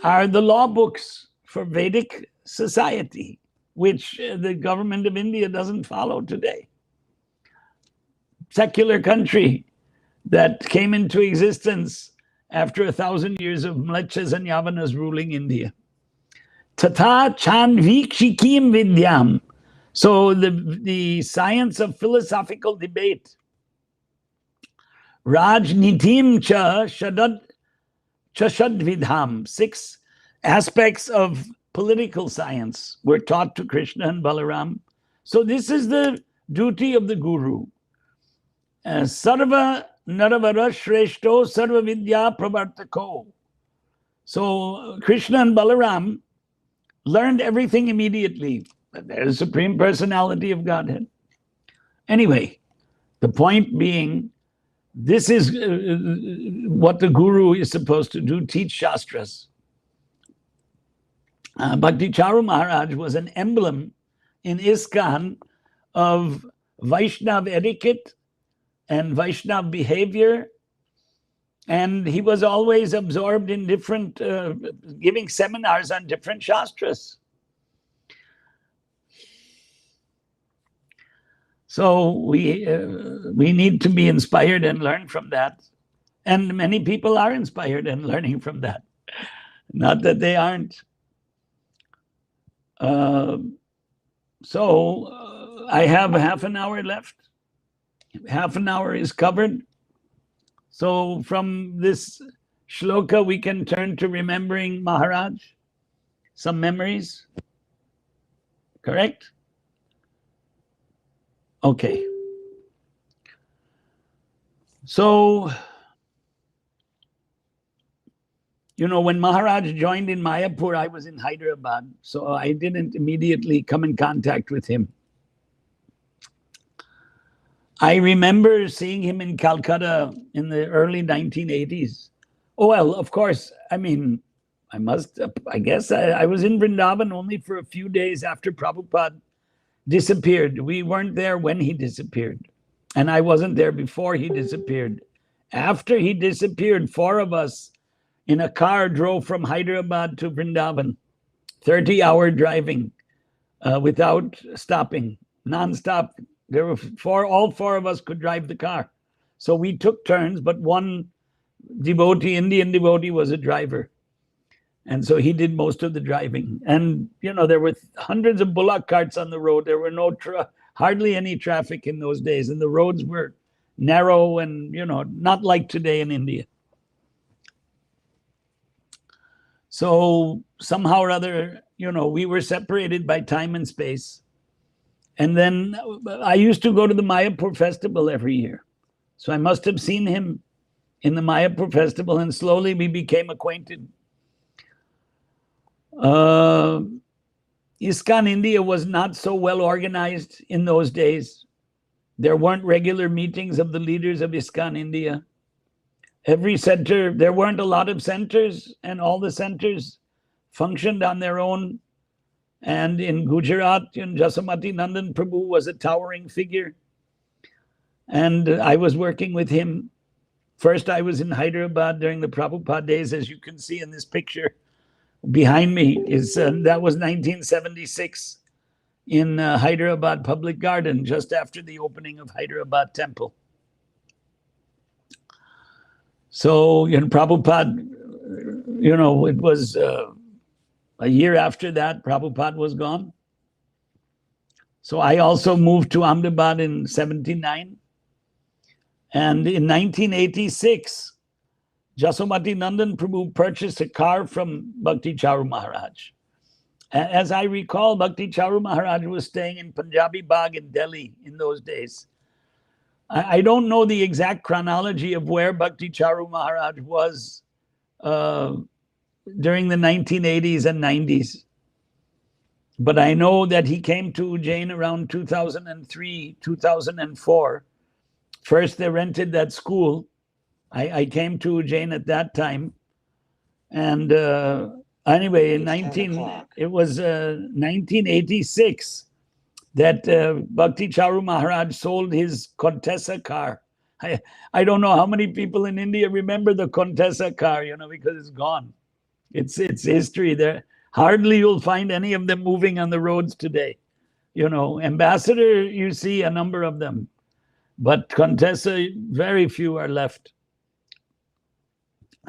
are the law books for Vedic society, which the government of India doesn't follow today. Secular country that came into existence after 1,000 years of Mlechas and Yavanas ruling India. Tata Chanvikshikim Vidyam. So the science of philosophical debate. Rajnitim cha shadad Chashadvidham, 6 aspects of political science were taught to Krishna and Balaram. So this is the duty of the guru. Sarva Naravara Shreshto Sarva Vidya Pravartako. So Krishna and Balaram learned everything immediately. They're the Supreme Personality of Godhead. Anyway, the point being, this is what the guru is supposed to do, teach Shastras. Bhakti Charu Maharaj was an emblem in ISKCON of Vaishnav etiquette and Vaishnav behavior. And he was always absorbed in different, giving seminars on different Shastras. So we need to be inspired and learn from that. And many people are inspired and learning from that. Not that they aren't. So I have half an hour left. Half an hour is covered. So from this shloka, we can turn to remembering Maharaj, some memories. Correct? Okay. So, you know, when Maharaj joined in Mayapur, I was in Hyderabad, so I didn't immediately come in contact with him. I remember seeing him in Calcutta in the early 1980s. Oh, well, of course, I mean, I guess I was in Vrindavan only for a few days after Prabhupada disappeared. We weren't there when he disappeared. And I wasn't there before he disappeared. After he disappeared, 4 of us in a car drove from Hyderabad to Vrindavan, 30-hour driving without stopping, non-stop. There were all 4 of us could drive the car. So we took turns, but one devotee, Indian devotee, was a driver. And so he did most of the driving. And, you know, there were hundreds of bullock carts on the road. There were hardly any traffic in those days. And the roads were narrow and, you know, not like today in India. So somehow or other, you know, we were separated by time and space. And then I used to go to the Mayapur festival every year. So I must have seen him in the Mayapur festival, and slowly we became acquainted. ISKCON India was not so well organized in those days. There weren't regular meetings of the leaders of ISKCON India. Every center, there weren't a lot of centers, and all the centers functioned on their own. And in Gujarat, Jasomati Nandan Prabhu was a towering figure. And I was working with him. First, I was in Hyderabad during the Prabhupada days, as you can see in this picture. Behind me is, that was 1976 in Hyderabad Public Garden, just after the opening of Hyderabad Temple. So, Prabhupada, it was a year after that, Prabhupada was gone. So I also moved to Ahmedabad in 79. And in 1986, Jasomati Nandan Prabhu purchased a car from Bhakti Charu Maharaj. As I recall, Bhakti Charu Maharaj was staying in Punjabi Bagh in Delhi in those days. I don't know the exact chronology of where Bhakti Charu Maharaj was during the 1980s and 90s. But I know that he came to Ujjain around 2003, 2004. First, they rented that school. I came to Ujjain at that time. And anyway, it was 1986 that Bhakti Charu Maharaj sold his Contessa car. I don't know how many people in India remember the Contessa car, because it's gone. It's history there. Hardly you'll find any of them moving on the roads today. Ambassador, you see a number of them. But Contessa, very few are left.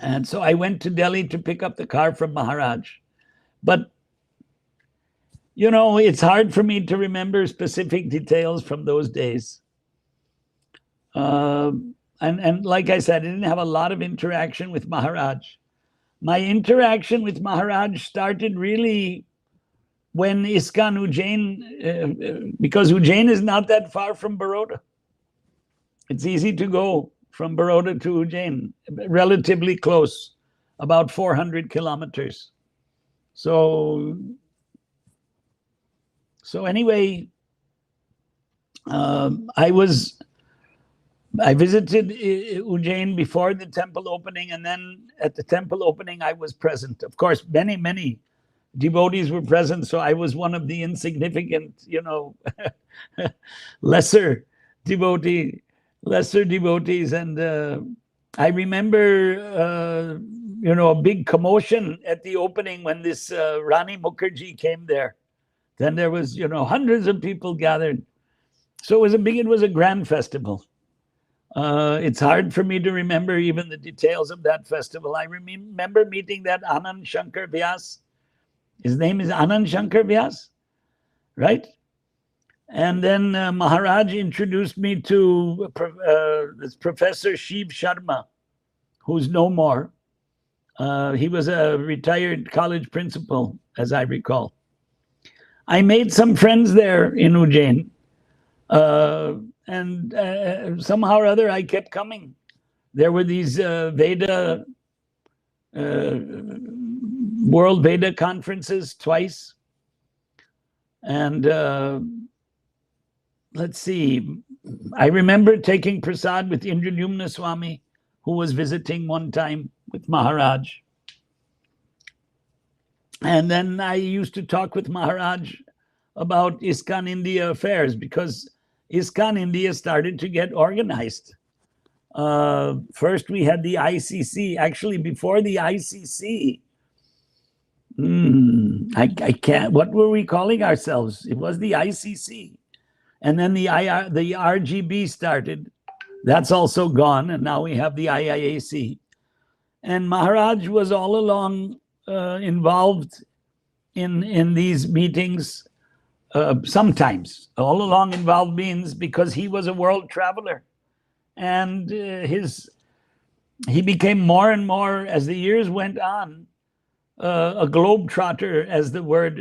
And so I went to Delhi to pick up the car from Maharaj. But, it's hard for me to remember specific details from those days. And like I said, I didn't have a lot of interaction with Maharaj. my interaction with Maharaj started really when ISKCON Ujjain, because Ujjain is not that far from Baroda. It's easy to go from Baroda to Ujjain, relatively close, about 400 kilometers. So anyway, I visited Ujjain before the temple opening, and then at the temple opening, I was present. Of course, many devotees were present, so I was one of the insignificant, lesser devotees. And I remember, a big commotion at the opening when this Rani Mukherjee came there. Then there was, hundreds of people gathered. So it was a grand festival. It's hard for me to remember even the details of that festival. I remember meeting that Anand Shankar Vyas. His name is Anand Shankar Vyas, right? And then Maharaj introduced me to this Professor Shiv Sharma, who's no more. He was a retired college principal, as I recall. I made some friends there in Ujjain. And somehow or other, I kept coming. There were these World Veda conferences twice. And let's see, I remember taking prasad with Indradyumna Swami, who was visiting one time with Maharaj. And then I used to talk with Maharaj about ISKCON India affairs, because ISKCON India started to get organized. First, we had the ICC. Actually, before the ICC, I can't. What were we calling ourselves? It was the ICC, and then the RGB started. That's also gone, and now we have the IIAC. And Maharaj was all along involved in these meetings. Sometimes all along involved means because he was a world traveler, and he became more and more, as the years went on, a globetrotter, as the word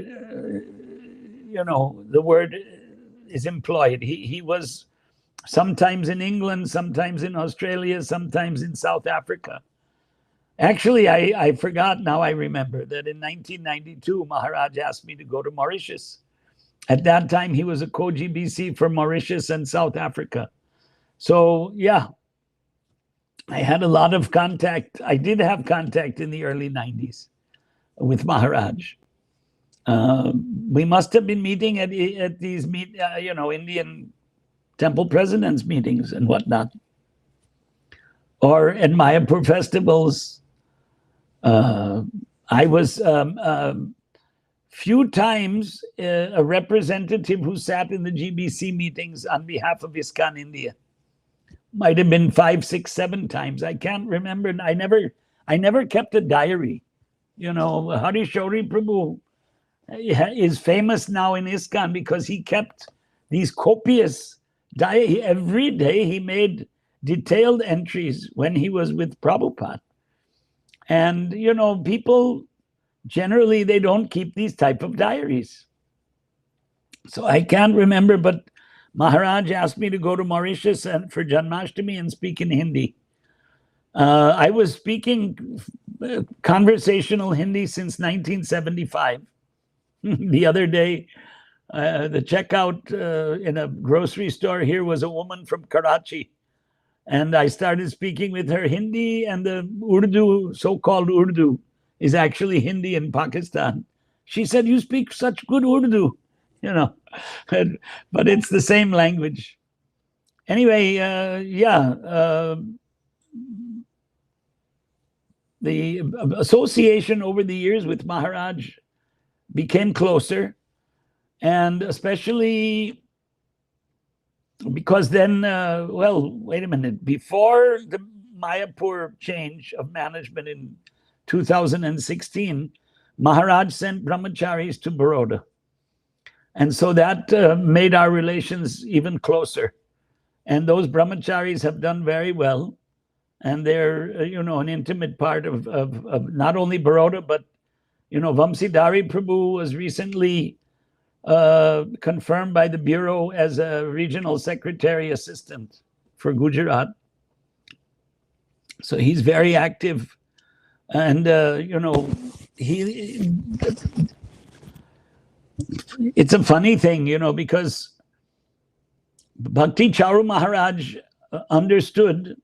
is employed. He was sometimes in England, sometimes in Australia, sometimes in South Africa. Actually, I forgot, now I remember that in 1992 Maharaj asked me to go to Mauritius. At that time, he was a co-GBC for Mauritius and South Africa. So, yeah, I had a lot of contact. I did have contact in the early 90s with Maharaj. We must have been meeting at these, Indian temple presidents meetings and whatnot. Or at Mayapur festivals. I was... few times a representative who sat in the GBC meetings on behalf of ISKCON India. Might have been 5, 6, 7 times. I can't remember. I never kept a diary. Hari Shauri Prabhu is famous now in ISKCON because he kept these copious diary. Every day he made detailed entries when he was with Prabhupada. And, people... generally, they don't keep these type of diaries. So I can't remember, but Maharaj asked me to go to Mauritius for Janmashtami and speak in Hindi. I was speaking conversational Hindi since 1975. The other day, the checkout in a grocery store here was a woman from Karachi. And I started speaking with her Hindi, and the Urdu, so-called Urdu, is actually Hindi in Pakistan. She said, "You speak such good Urdu," but it's the same language. Anyway, the association over the years with Maharaj became closer, and especially because then, wait a minute, before the Mayapur change of management in 2016, Maharaj sent brahmacharis to Baroda. And so that made our relations even closer. And those brahmacharis have done very well. and they're an intimate part of not only Baroda, but Vamsidhari Prabhu was recently confirmed by the Bureau as a regional secretary assistant for Gujarat. So he's very active, and he. It's a funny thing, because Bhakti Charu Maharaj understood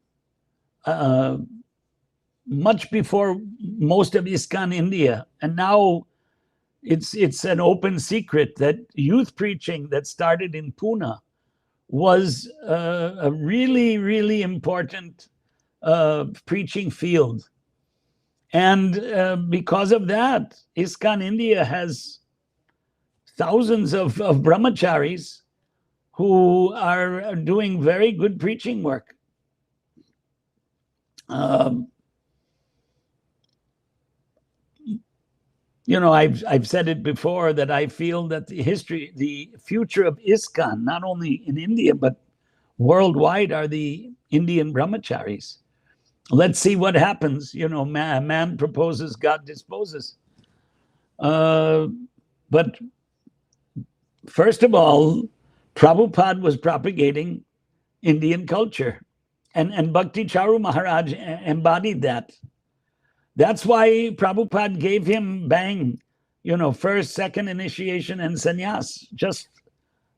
much before most of ISKCON India, and now it's an open secret that youth preaching that started in Pune was a really, really important preaching field. And because of that, ISKCON India has thousands of brahmacharis who are doing very good preaching work. I've said it before that I feel that the future of ISKCON, not only in India but worldwide, are the Indian brahmacharis. Let's see what happens. Man proposes, God disposes. But first of all, Prabhupada was propagating Indian culture, and Bhakti Charu Maharaj embodied that. That's why Prabhupada gave him bang, first, second initiation and sannyas, just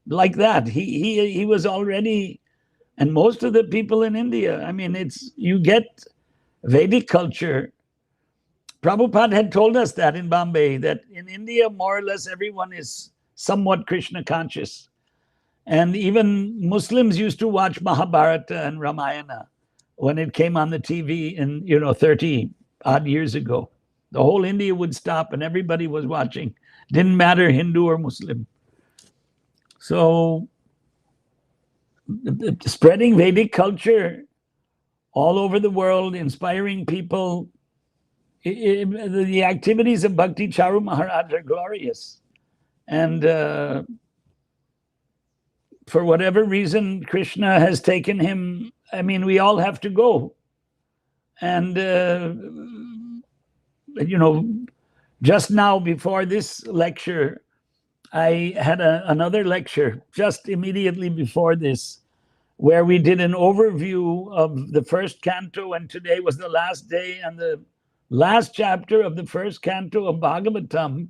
like that. He was already, and most of the people in India, you get Vedic culture. Prabhupada had told us that in Bombay, that in India, more or less everyone is somewhat Krishna conscious. And even Muslims used to watch Mahabharata and Ramayana when it came on the TV in, 30 odd years ago. The whole India would stop and everybody was watching. Didn't matter Hindu or Muslim. So spreading Vedic culture all over the world, inspiring people. The activities of Bhakti Charu Maharaj are glorious. And for whatever reason, Krishna has taken him. We all have to go. And, just now before this lecture, I had another lecture just immediately before this, where we did an overview of the first canto, and today was the last day, and the last chapter of the first canto of Bhagavatam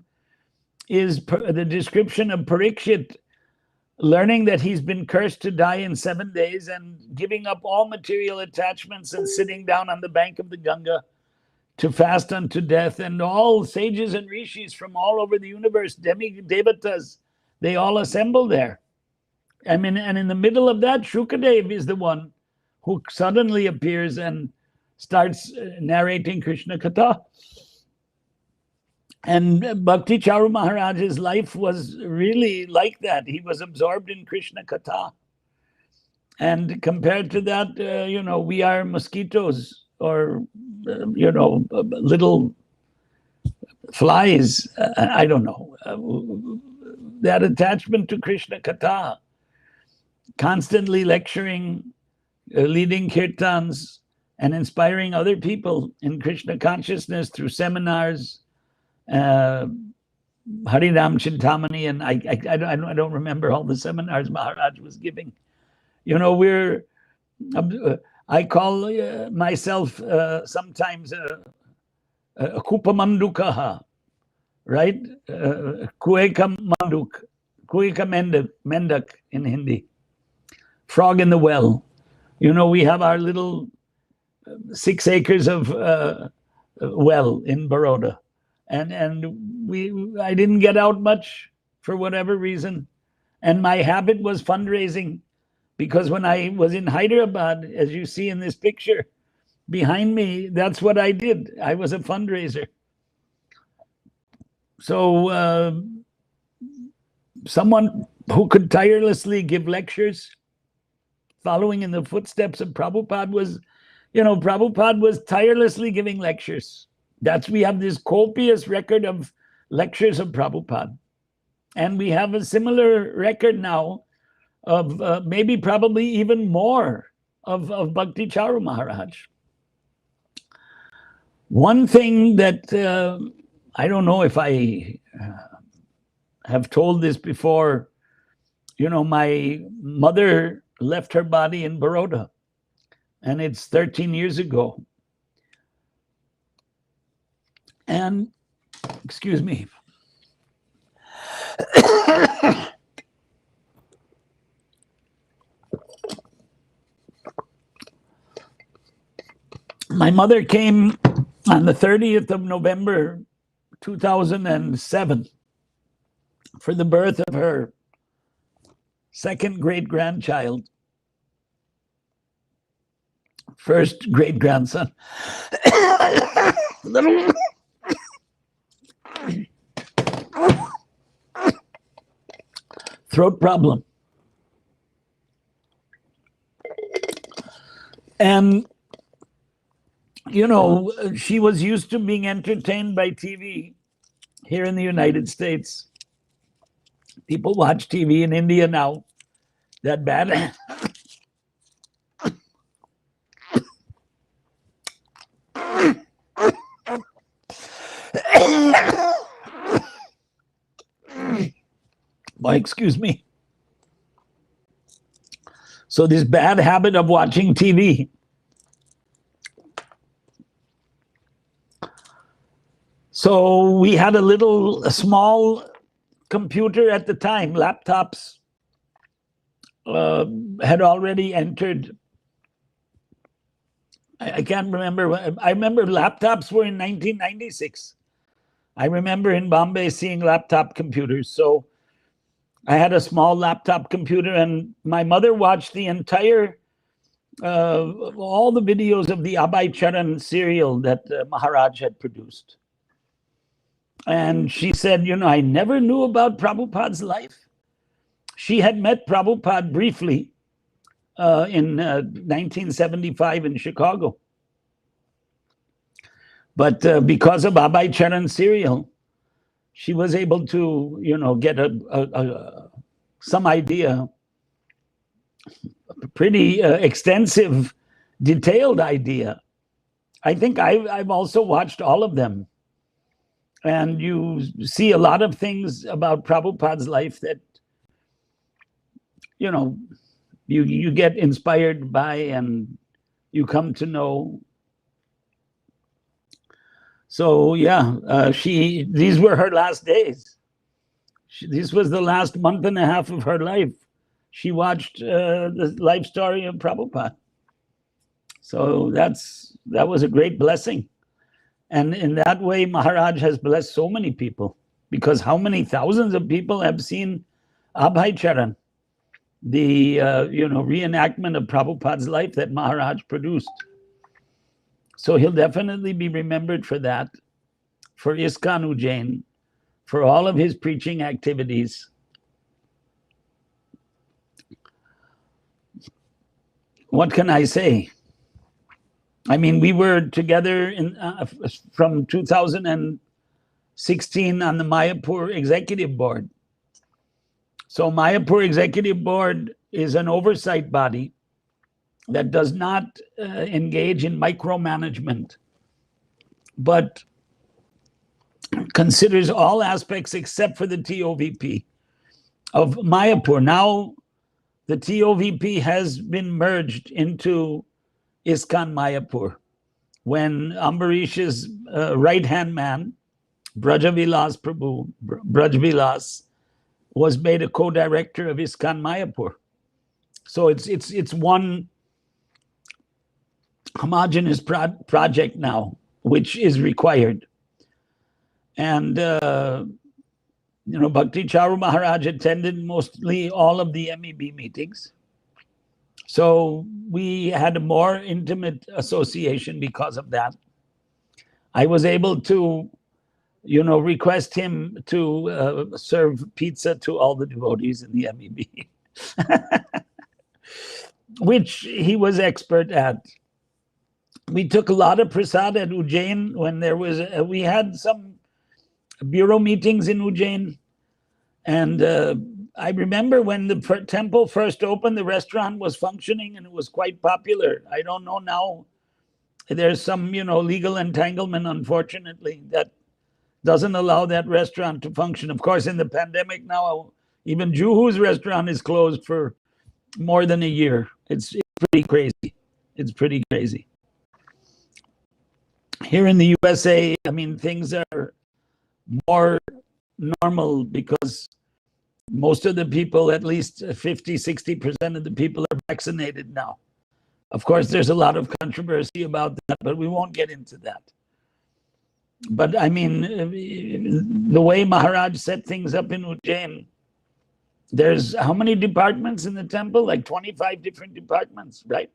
is the description of Parikshit learning that he's been cursed to die in 7 days and giving up all material attachments and sitting down on the bank of the Ganga to fast unto death. And all sages and rishis from all over the universe, devatas, they all assemble there. And in the middle of that, Shukadev is the one who suddenly appears and starts narrating Krishna Katha. And Bhakti Charu Maharaj's life was really like that. He was absorbed in Krishna Katha. And compared to that, we are mosquitoes or, little flies. I don't know. That attachment to Krishna Katha, constantly lecturing, leading kirtans, and inspiring other people in Krishna consciousness through seminars, Harinam Chintamani, and I don't remember all the seminars Maharaj was giving. I call myself sometimes a Kupamandukaha, right? Kueka Manduk, Kueka Mendak in Hindi. Frog in the well. We have our little 6 acres of well in Baroda. And I didn't get out much for whatever reason. And my habit was fundraising, because when I was in Hyderabad, as you see in this picture behind me, that's what I did. I was a fundraiser. So someone who could tirelessly give lectures, following in the footsteps of Prabhupada was, Prabhupada was tirelessly giving lectures. We have this copious record of lectures of Prabhupada. And we have a similar record now of probably even more of Bhakti Charu Maharaj. One thing that I don't know if I have told this before, my mother left her body in Baroda, and it's 13 years ago. And, excuse me, my mother came on the 30th of November, 2007, for the birth of her second great-grandchild, first great-grandson. Throat problem. And, she was used to being entertained by TV here in the United States. People watch TV in India now. That bad. Boy, excuse me. So this bad habit of watching TV. So we had a small computer at the time. Laptops had already entered. I can't remember. I remember laptops were in 1996. I remember in Bombay seeing laptop computers. So I had a small laptop computer, and my mother watched the entire, all the videos of the Abhay Charan serial that Maharaj had produced. And she said, I never knew about Prabhupada's life. She had met Prabhupada briefly in 1975 in Chicago. But because of Abhay Charan serial, she was able to, get some idea, a pretty extensive, detailed idea. I think I've also watched all of them. And you see a lot of things about Prabhupada's life that, you get inspired by and you come to know. So yeah, these were her last days. This was the last month and a half of her life. She watched the life story of Prabhupada. So that was a great blessing. And in that way, Maharaj has blessed so many people, because how many thousands of people have seen Abhay Charan, the reenactment of Prabhupada's life that Maharaj produced. So he'll definitely be remembered for that, for ISKCON Ujjain, for all of his preaching activities. What can I say? I mean, we were together from 2016 on the Mayapur Executive Board. So Mayapur Executive Board is an oversight body that does not engage in micromanagement, but considers all aspects except for the TOVP of Mayapur. Now, the TOVP has been merged into ISKCON Mayapur when Ambarish's right-hand man, Brajavilas Prabhu, Brajvilas, was made a co-director of ISKCON Mayapur. So it's one homogeneous project now, which is required. And Bhakti Charu Maharaj attended mostly all of the MEB meetings. So we had a more intimate association because of that. I was able to, request him to serve pizza to all the devotees in the MEB, which he was expert at. We took a lot of prasad at Ujjain when we had some bureau meetings in Ujjain. And I remember when the temple first opened, the restaurant was functioning and it was quite popular. I don't know now there's some, legal entanglement, unfortunately, that doesn't allow that restaurant to function. Of course, in the pandemic now, even Juhu's restaurant is closed for more than a year. It's pretty crazy. It's pretty crazy. Here in the USA, I mean, things are more normal because most of the people, at least 50-60% of the people, are vaccinated now. Of course, there's a lot of controversy about that, but we won't get into that. But I mean, the way Maharaj set things up in Ujjain, there's how many departments in the temple? Like 25 different departments, right?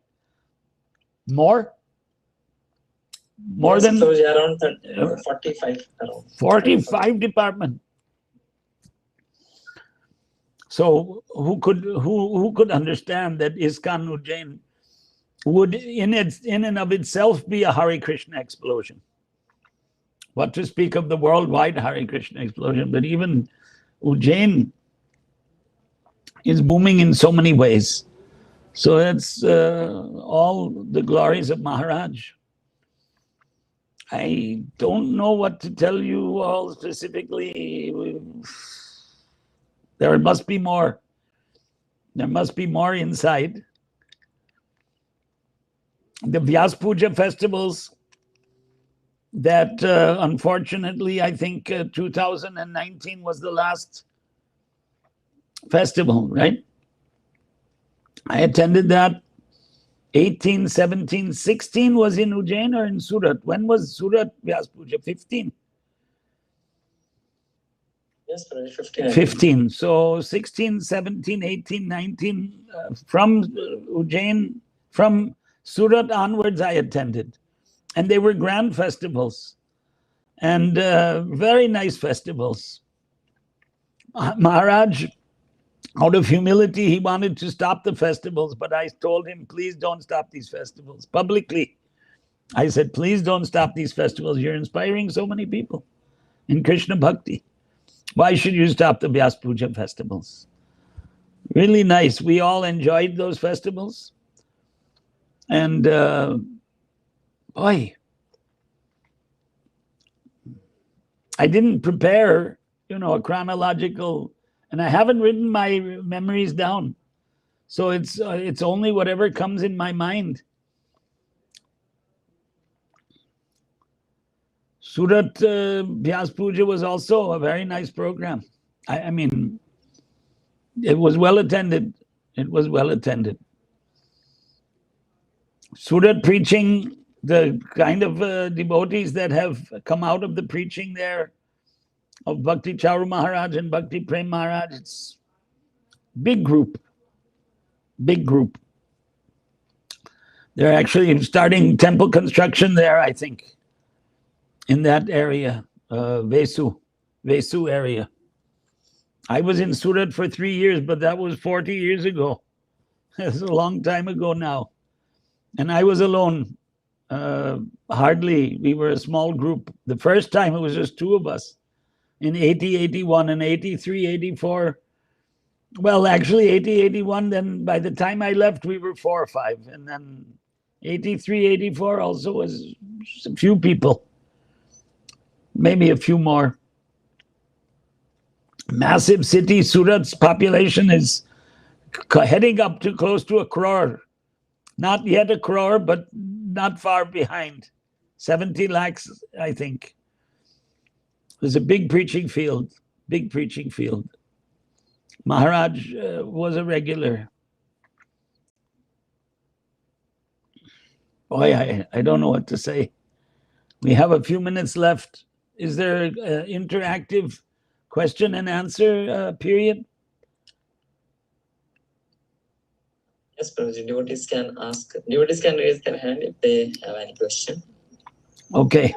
More Yes, than so around 45. 45 departments. So who could understand that ISKCON Ujjain would in and of itself be a Hare Krishna explosion? What to speak of the worldwide Hare Krishna explosion? But even Ujjain is booming in so many ways. So it's all the glories of Maharaj. I don't know what to tell you all specifically. There must be more. There must be more inside. The Vyas Puja festivals that unfortunately, I think 2019 was the last festival, right? I attended that. 18, 17, 16 was in Ujjain or in Surat? When was Surat Vyas Puja? 15? Yes, 15. 15. So 16, 17, 18, 19, from Ujjain, from Surat onwards, I attended. And they were grand festivals and very nice festivals. Maharaj, out of humility, he wanted to stop the festivals, but I told him, please don't stop these festivals. Publicly, I said, please don't stop these festivals. You're inspiring so many people in Krishna Bhakti. Why should you stop the Vyas Puja festivals? Really nice. We all enjoyed those festivals. And boy, I didn't prepare, a chronological, and I haven't written my memories down. So it's only whatever comes in my mind. Surat Vyas Puja was also a very nice program. I mean, it was well attended. It was well attended. Surat preaching, the kind of devotees that have come out of the preaching there of Bhakti Chauru Maharaj and Bhakti Prem Maharaj, it's big group. Big group. They're actually starting temple construction there, I think, in that area, Vesu area. I was in Surat for 3 years, but that was 40 years ago. That's a long time ago now. And I was alone. Hardly, we were a small group. The first time it was just two of us in 80, 81 and 83, 84. Well, actually 80, 81, then by the time I left, we were 4 or 5. And then 83, 84 also was a few people, maybe a few more. Massive city. Surat's population is heading up to close to 1 crore. Not yet 1 crore, but not far behind. 70 lakhs, I think. There's a big preaching field, big preaching field. Maharaj was a regular. Boy, I don't know what to say. We have a few minutes left. Is there an interactive question and answer period? Yes, Prabhuji, devotees can raise their hand if they have any question. Okay.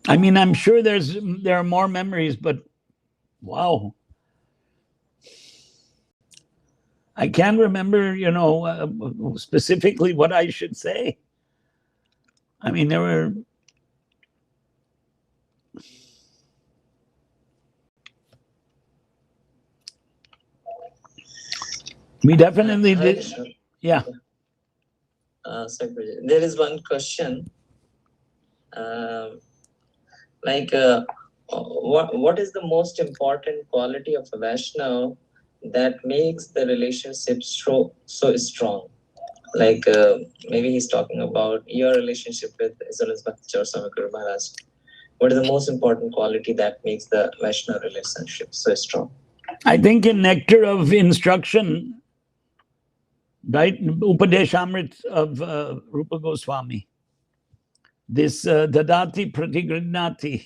I mean, I'm sure there are more memories, but wow. I can't remember, specifically what I should say. I mean, there were. We definitely did. Yeah. sorry, there is one question. Like, what is the most important quality of a Vaishnav that makes the relationship so strong? Like, maybe he's talking about your relationship with His Holiness Bhakti Swami Guru Maharaj. What is the most important quality that makes the Vaishnav relationship so strong? I think in Nectar of Instruction, right, Upadeshamrit of Rupa Goswami, this dadati pratigrinati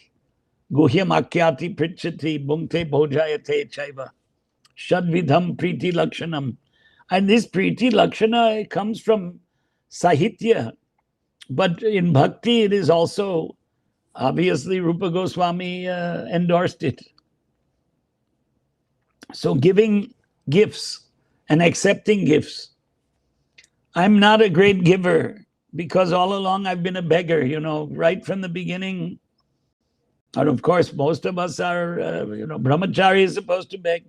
guhyam akyati prichati bhungte bhojayate chaiva shadvidham priti lakshanam. And this priti lakshana comes from Sahitya, but in Bhakti it is also, obviously, Rupa Goswami endorsed it. So giving gifts and accepting gifts. I'm not a great giver because all along I've been a beggar, right from the beginning. And of course, most of us are, brahmachari is supposed to beg.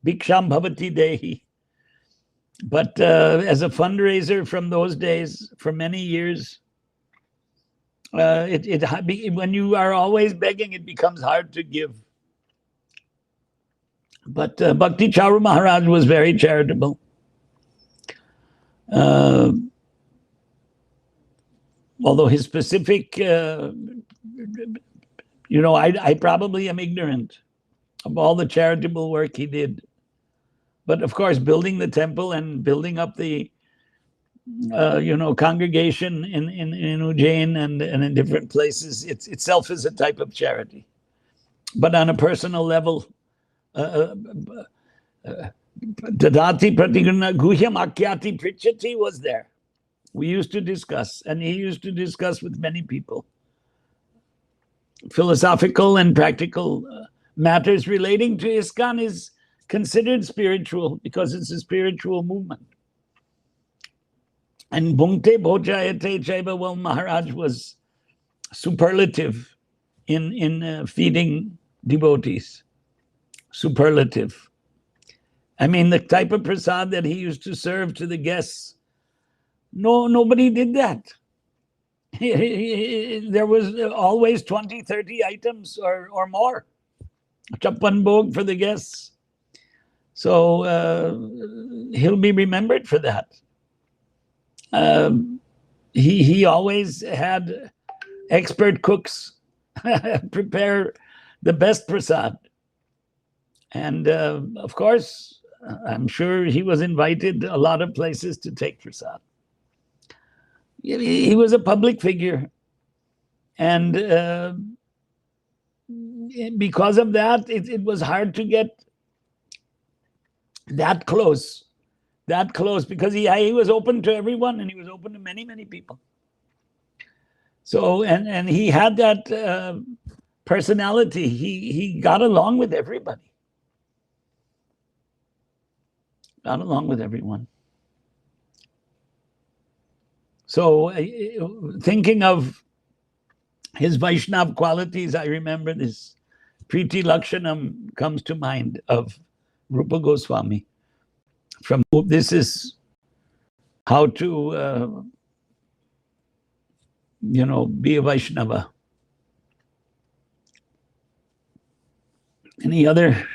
Bhiksham bhavati dehi. But as a fundraiser from those days, for many years, when you are always begging, it becomes hard to give. But Bhakti Charu Maharaj was very charitable. Although his specific, I probably am ignorant of all the charitable work he did. But of course, building the temple and building up the, congregation in Ujjain and in different places, itself is a type of charity. But on a personal level, Dadati Pratigana Guhyam Akyati Prichati was there. We used to discuss, and he used to discuss with many people, philosophical and practical matters relating to ISKCON is considered spiritual because it's a spiritual movement. And Bhungte Bhojayate Chaiva, well, Maharaj was superlative in feeding devotees. Superlative. I mean, the type of prasad that he used to serve to the guests, nobody did that. There was always 20, 30 items or more. Chappan Bhog for the guests. So he'll be remembered for that. He always had expert cooks prepare the best prasad. And of course, I'm sure he was invited a lot of places to take prasad. He was a public figure. And because of that, it was hard to get that close, because he was open to everyone and he was open to many, many people. So, and he had that personality. He got along with everybody. Got along with everyone. So thinking of his Vaishnav qualities, I remember this Priti Lakshanam comes to mind of Rupa Goswami. This is how to, be a Vaishnava. Any other?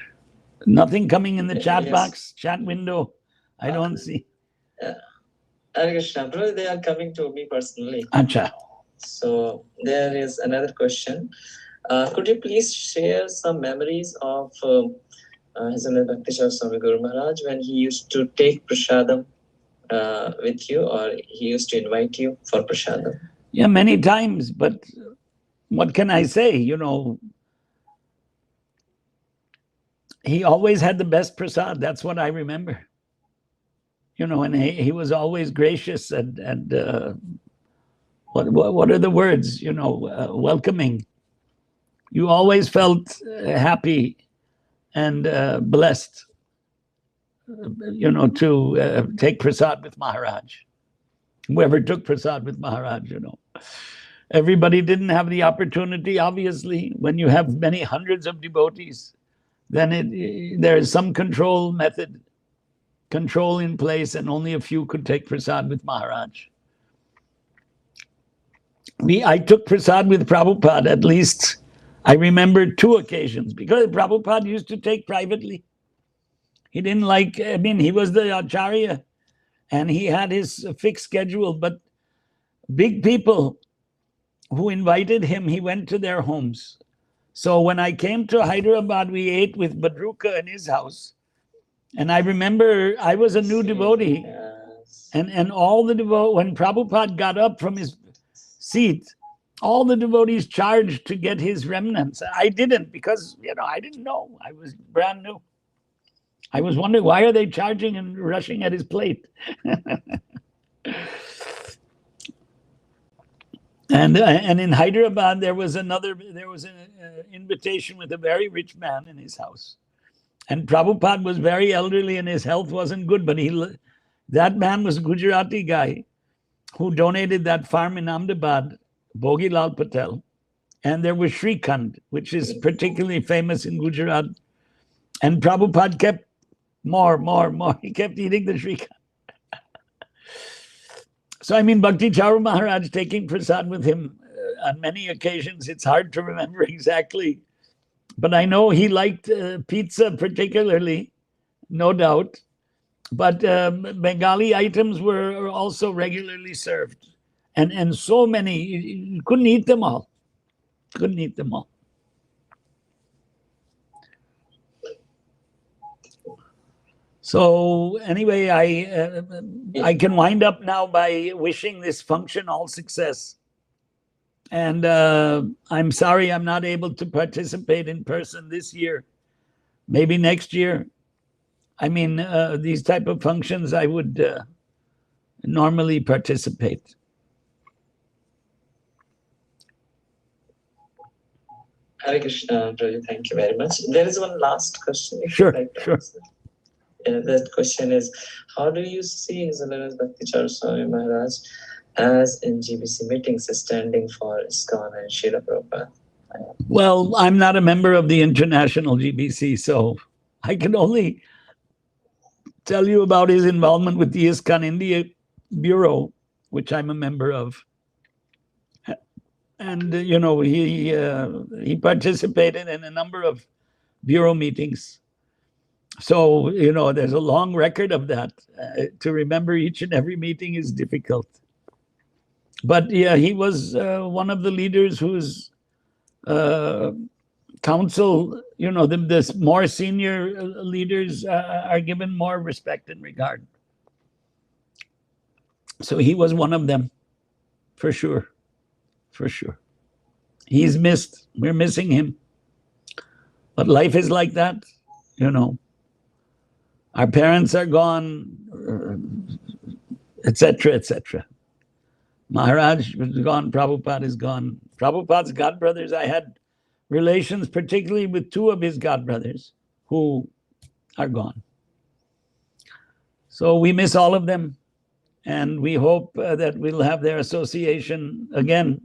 Nothing coming in the chat box, chat window. I don't see. Hare Krishna, bro, they are coming to me personally. Acha. So there is another question. Could you please share some memories of His Holiness Bhakti Swami Guru Maharaj when he used to take prasadam with you, or he used to invite you for prasadam? Yeah, many times, but what can I say? He always had the best prasad. That's what I remember. And he was always gracious and what are the words? Welcoming. You always felt happy and blessed, to take prasad with Maharaj. Whoever took prasad with Maharaj, Everybody didn't have the opportunity, obviously. When you have many hundreds of devotees, then there is some control method. control in place, and only a few could take prasad with Maharaj. I took prasad with Prabhupada at least, I remember 2 occasions, because Prabhupada used to take privately. He didn't like, I mean, he was the acharya and he had his fixed schedule, but big people who invited him, he went to their homes. So when I came to Hyderabad, we ate with Badruka in his house. And I remember I was a new devotee. And all the devotees, when Prabhupada got up from his seat, all the devotees charged to get his remnants. I didn't, because, I didn't know. I was brand new. I was wondering, why are they charging and rushing at his plate? And in Hyderabad, there was an invitation with a very rich man in his house. And Prabhupada was very elderly and his health wasn't good, but that man was a Gujarati guy who donated that farm in Ahmedabad, Bogilal Patel. And there was Srikhand, which is particularly famous in Gujarat. And Prabhupada kept more. He kept eating the Srikhand. So, I mean, Bhakti Charu Maharaj taking prasad with him on many occasions, it's hard to remember exactly. But I know he liked pizza particularly, no doubt. But Bengali items were also regularly served. And so many, you couldn't eat them all. Couldn't eat them all. So anyway, I can wind up now by wishing this function all success. And I'm sorry I'm not able to participate in person this year. Maybe next year. I mean, these type of functions, I would normally participate. Hare Krishna, Prabhuji, thank you very much. There is one last question. Sure, sure. That question is, how do you see His Holiness Bhakti Charu Swami Maharaj as in GBC meetings standing for ISKCON and Srila Prabhupada? Well, I'm not a member of the international GBC, so I can only tell you about his involvement with the ISKCON India Bureau, which I'm a member of. And, he participated in a number of bureau meetings. So, there's a long record of that. To remember each and every meeting is difficult. But yeah, he was one of the leaders whose council, the more senior leaders are given more respect and regard. So he was one of them, for sure. For sure. He's missed. We're missing him. But life is like that, Our parents are gone, etc., etc. Maharaj is gone, Prabhupada is gone. Prabhupada's godbrothers, I had relations particularly with 2 of his godbrothers who are gone. So we miss all of them, and we hope that we'll have their association again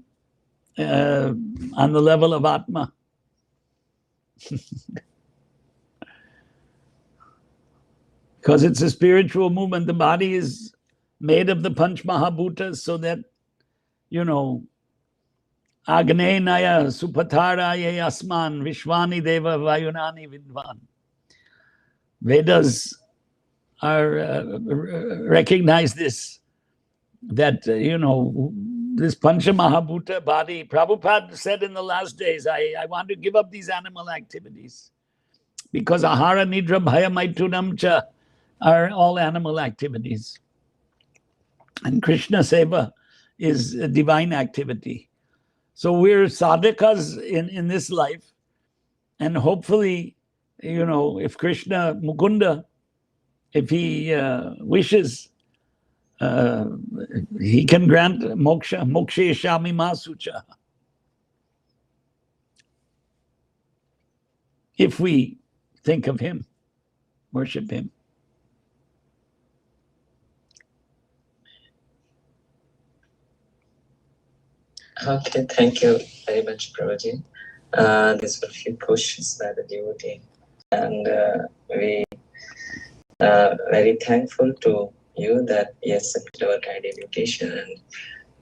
on the level of Atma. Because it's a spiritual movement. The body is made of the Panch Mahabhutas, so that, Agnenaya Supatara Ye Asman Vishwani Deva Vayunani Vidvan. Vedas recognize this, that, this Pancha Mahabhuta body. Prabhupada said in the last days, I want to give up these animal activities, because Ahara Nidra Bhaya Maitunam Cha are all animal activities. And Krishna Seva is a divine activity. So we're sadhakas in this life. And hopefully, if Krishna Mukunda, if he wishes, he can grant moksha, mokshe shami masucha. If we think of him, worship him. Okay, thank you very much, Prabhuji. These were a few questions by the devotee. And we very thankful to you that you accepted our kind invitation and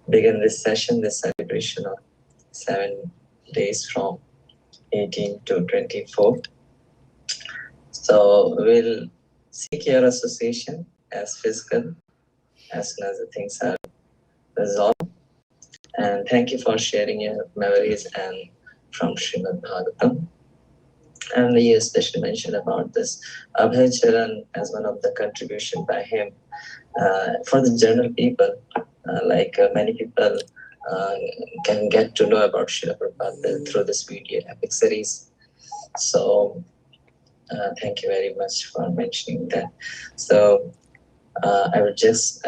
begin this session, this celebration of 7 days from 18 to 24. So we'll seek your association as physical as soon as the things are resolved. And thank you for sharing your memories and from Srimad Bhagavatam. And you especially mentioned about this Abhay Charan as one of the contribution by him for the general people. Many people can get to know about Srila Prabhupada through this video epic series. So thank you very much for mentioning that. So I would just,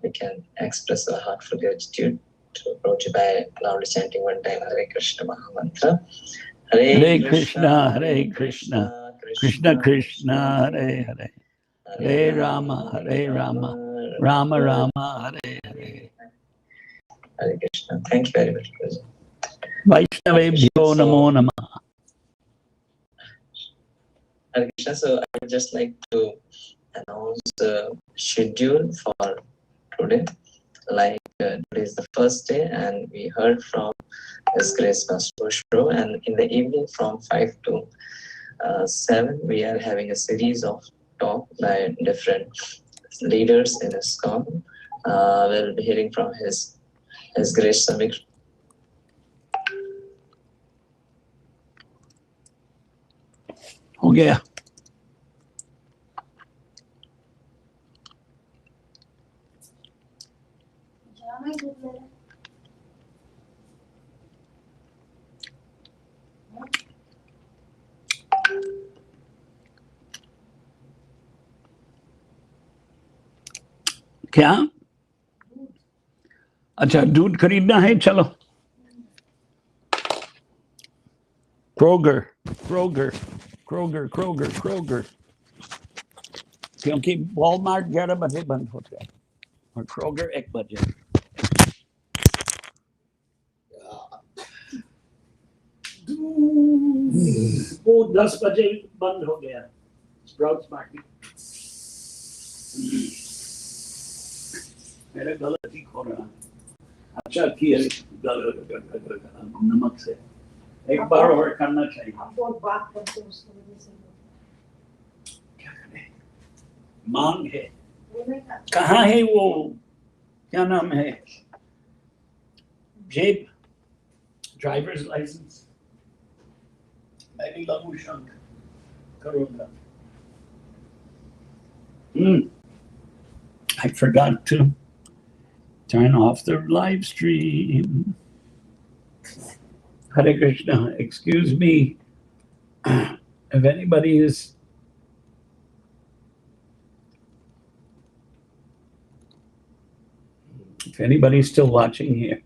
we can express our heartfelt gratitude to approach you by loudly chanting one time Hare Krishna Maha Mantra. Hare Krishna, Hare Krishna, Krishna Krishna, Hare Hare, Hare Rama, Hare Rama, Rama Rama, Hare Hare. Hare Krishna. Thank you very much, Prabhuji. Vaishnavebhyo Namo Namah. Hare Krishna. So I would just like to announce the schedule for today. Today is the first day, and we heard from His Grace Pastor Bushro, and in the evening from 5 to 7, we are having a series of talk by different leaders in ISKCON. We'll be hearing from His Grace Samik. हो गया. क्या? अच्छा, दूध खरीदना है, चलो. Kroger. क्योंकि Walmart 11 बजे बंद होता है और Kroger 1 बजे. वो 10 बजे बंद हो गया. Sprouts market. मेरा गलती हो रहा है. अच्छा किया नमक से एक बार और करना चाहिए. आप बहुत बात करते हैं उसकी वजह से. क्या करें? मांग है. कहाँ है वो, क्या नाम है, जेब, ड्राइवर्स लाइसेंस. मैं भी लागू शंक करूँगा. I forgot to turn off the live stream. Hare Krishna, excuse me. If anybody is still watching here,